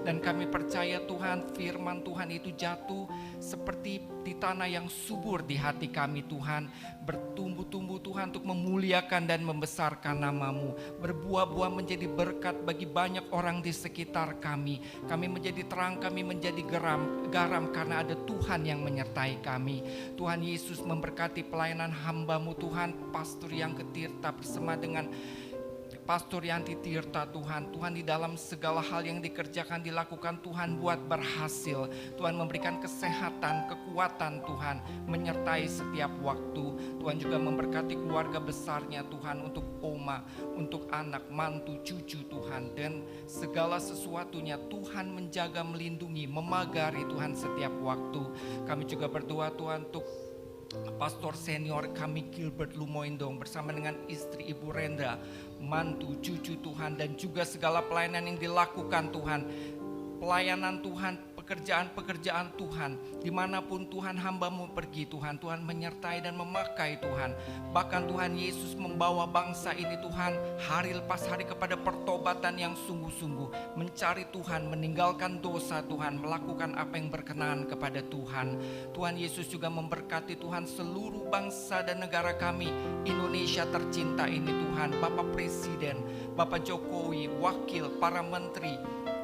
Dan kami percaya Tuhan, firman Tuhan itu jatuh seperti di tanah yang subur di hati kami Tuhan, bertumbuh-tumbuh Tuhan untuk memuliakan dan membesarkan nama-Mu, berbuah-buah menjadi berkat bagi banyak orang di sekitar kami. Kami menjadi terang, kami menjadi garam karena ada Tuhan yang menyertai kami. Tuhan Yesus memberkati pelayanan hamba-Mu Tuhan, Pastor Yangke Tirta bersama dengan Pastor Yanti Tirta Tuhan. Tuhan di dalam segala hal yang dikerjakan, dilakukan Tuhan buat berhasil. Tuhan memberikan kesehatan, kekuatan Tuhan, menyertai setiap waktu. Tuhan juga memberkati keluarga besarnya Tuhan, untuk oma, untuk anak, mantu, cucu Tuhan. Dan segala sesuatunya Tuhan menjaga, melindungi, memagari Tuhan setiap waktu. Kami juga berdoa Tuhan untuk Pastor senior kami Gilbert Lumoindong bersama dengan istri Ibu Rendra, mantu, cucu Tuhan, dan juga segala pelayanan yang dilakukan Tuhan. Pelayanan Tuhan, pekerjaan-pekerjaan Tuhan, dimanapun Tuhan hamba-Mu pergi Tuhan, Tuhan menyertai dan memakai Tuhan. Bahkan Tuhan Yesus membawa bangsa ini Tuhan hari lepas hari kepada pertobatan yang sungguh-sungguh, mencari Tuhan, meninggalkan dosa Tuhan, melakukan apa yang berkenan kepada Tuhan. Tuhan Yesus juga memberkati Tuhan seluruh bangsa dan negara kami, Indonesia tercinta ini Tuhan. Bapak Presiden, Bapak Jokowi, wakil, para menteri,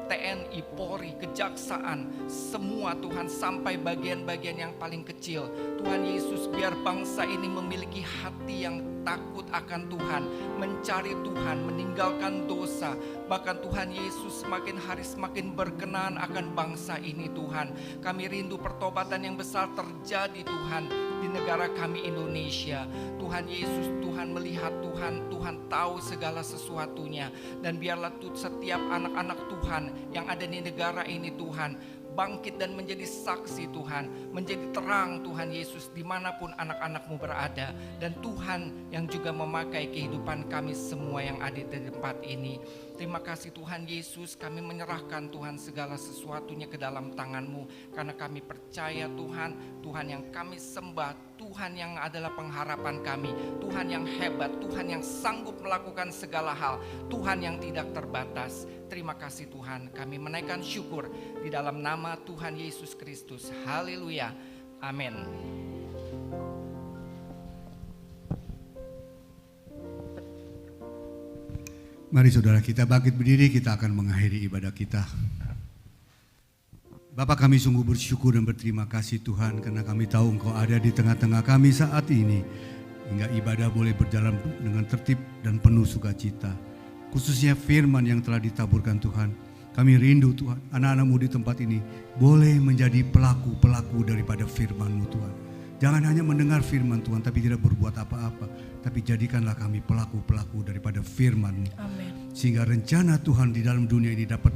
TNI, Polri, Kejaksaan, semua Tuhan, sampai bagian-bagian yang paling kecil. Tuhan Yesus, biar bangsa ini memiliki hati yang takut akan Tuhan, mencari Tuhan, meninggalkan dosa. Bahkan Tuhan Yesus semakin hari semakin berkenan akan bangsa ini Tuhan. Kami rindu pertobatan yang besar terjadi Tuhan di negara kami Indonesia. Tuhan Yesus, Tuhan melihat Tuhan, Tuhan tahu segala sesuatunya. Dan biarlah setiap anak-anak Tuhan yang ada di negara ini Tuhan bangkit dan menjadi saksi Tuhan, menjadi terang Tuhan Yesus dimanapun anak-anak-Mu berada. Dan Tuhan yang juga memakai kehidupan kami semua yang ada di tempat ini. Terima kasih Tuhan Yesus, kami menyerahkan Tuhan segala sesuatunya ke dalam tangan-Mu, karena kami percaya Tuhan, Tuhan yang kami sembah, Tuhan yang adalah pengharapan kami, Tuhan yang hebat, Tuhan yang sanggup melakukan segala hal, Tuhan yang tidak terbatas. Terima kasih Tuhan, kami menaikkan syukur di dalam nama Tuhan Yesus Kristus. Haleluya, amin. Mari saudara kita bangkit berdiri, kita akan mengakhiri ibadah kita. Bapak, kami sungguh bersyukur dan berterima kasih Tuhan, karena kami tahu Engkau ada di tengah-tengah kami saat ini, hingga ibadah boleh berjalan dengan tertib dan penuh sukacita. Khususnya firman yang telah ditaburkan Tuhan. Kami rindu Tuhan, anak-anak-Mu di tempat ini boleh menjadi pelaku-pelaku daripada firman-Mu Tuhan. Jangan hanya mendengar firman Tuhan tapi tidak berbuat apa-apa, tapi jadikanlah kami pelaku-pelaku daripada firman-Mu. Amin. Sehingga rencana Tuhan di dalam dunia ini dapat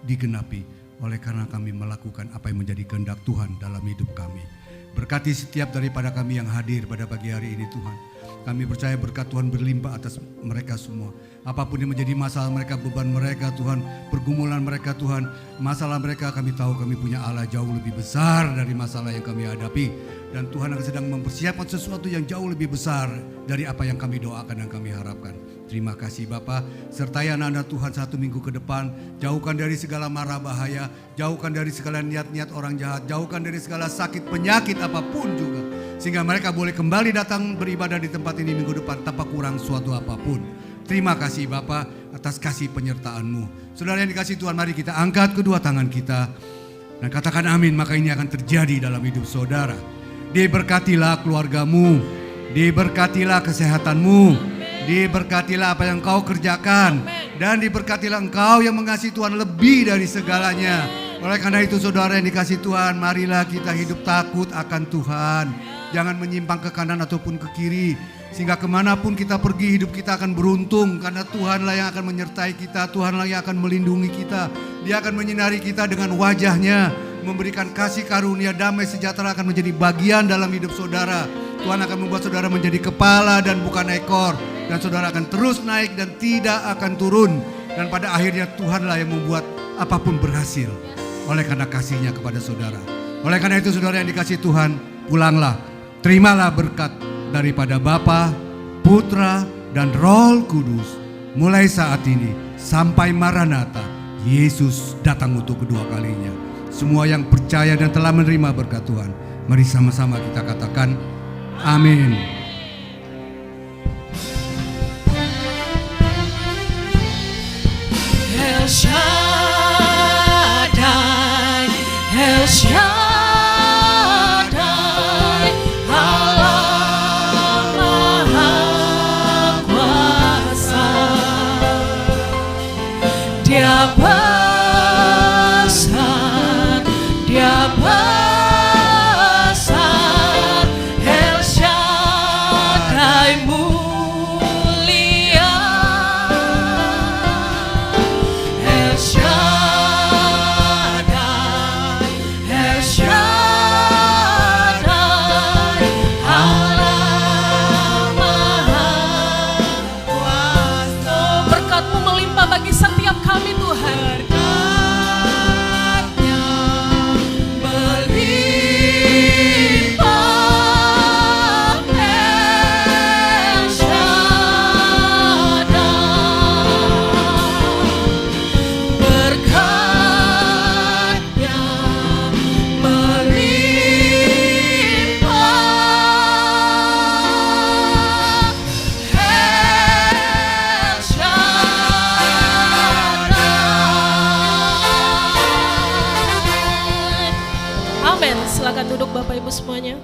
digenapi oleh karena kami melakukan apa yang menjadi kehendak Tuhan dalam hidup kami. Berkati setiap daripada kami yang hadir pada pagi hari ini Tuhan. Kami percaya berkat Tuhan berlimpah atas mereka semua. Apapun yang menjadi masalah mereka, beban mereka Tuhan, pergumulan mereka Tuhan, masalah mereka, kami tahu kami punya Allah jauh lebih besar dari masalah yang kami hadapi. Dan Tuhan akan sedang mempersiapkan sesuatu yang jauh lebih besar dari apa yang kami doakan dan kami harapkan. Terima kasih Bapa, sertai anak-anak Tuhan 1 minggu ke depan. Jauhkan dari segala mara bahaya, jauhkan dari segala niat-niat orang jahat, jauhkan dari segala sakit penyakit apapun juga. Sehingga mereka boleh kembali datang beribadah di tempat ini minggu depan tanpa kurang suatu apapun. Terima kasih Bapa atas kasih penyertaan-Mu. Saudara yang dikasih Tuhan, mari kita angkat kedua tangan kita dan katakan amin, maka ini akan terjadi dalam hidup saudara. Diberkatilah keluargamu, diberkatilah kesehatanmu, diberkatilah apa yang kau kerjakan, dan diberkatilah engkau yang mengasihi Tuhan lebih dari segalanya. Oleh karena itu saudara yang dikasih Tuhan, marilah kita hidup takut akan Tuhan. Jangan menyimpang ke kanan ataupun ke kiri, sehingga kemanapun kita pergi hidup kita akan beruntung. Karena Tuhanlah yang akan menyertai kita, Tuhanlah yang akan melindungi kita. Dia akan menyinari kita dengan wajahnya, memberikan kasih karunia, damai sejahtera akan menjadi bagian dalam hidup saudara. Tuhan akan membuat saudara menjadi kepala dan bukan ekor. Dan saudara akan terus naik dan tidak akan turun. Dan pada akhirnya Tuhanlah yang membuat apapun berhasil oleh karena kasihnya kepada saudara. Oleh karena itu saudara yang dikasih Tuhan, pulanglah, terimalah berkat daripada Bapa, Putra, dan Roh Kudus. Mulai saat ini sampai Maranatha, Yesus datang untuk kedua kalinya. Semua yang percaya dan telah menerima berkat Tuhan, mari sama-sama kita katakan amin. El Shaddai, El Shaddai, Allah Maha Kuasa. Dia besar, Dia besar, El Shaddai mulia, El Shaddai, El Shaddai, Allah Maha Kuasa. Berkat-Mu melimpah bagi setiap kami Tuhan. Berkat-Nya melimpah, El Shaddai. Berkat-Nya melimpah, El Shaddai. Amin. Silakan duduk Bapak Ibu semuanya.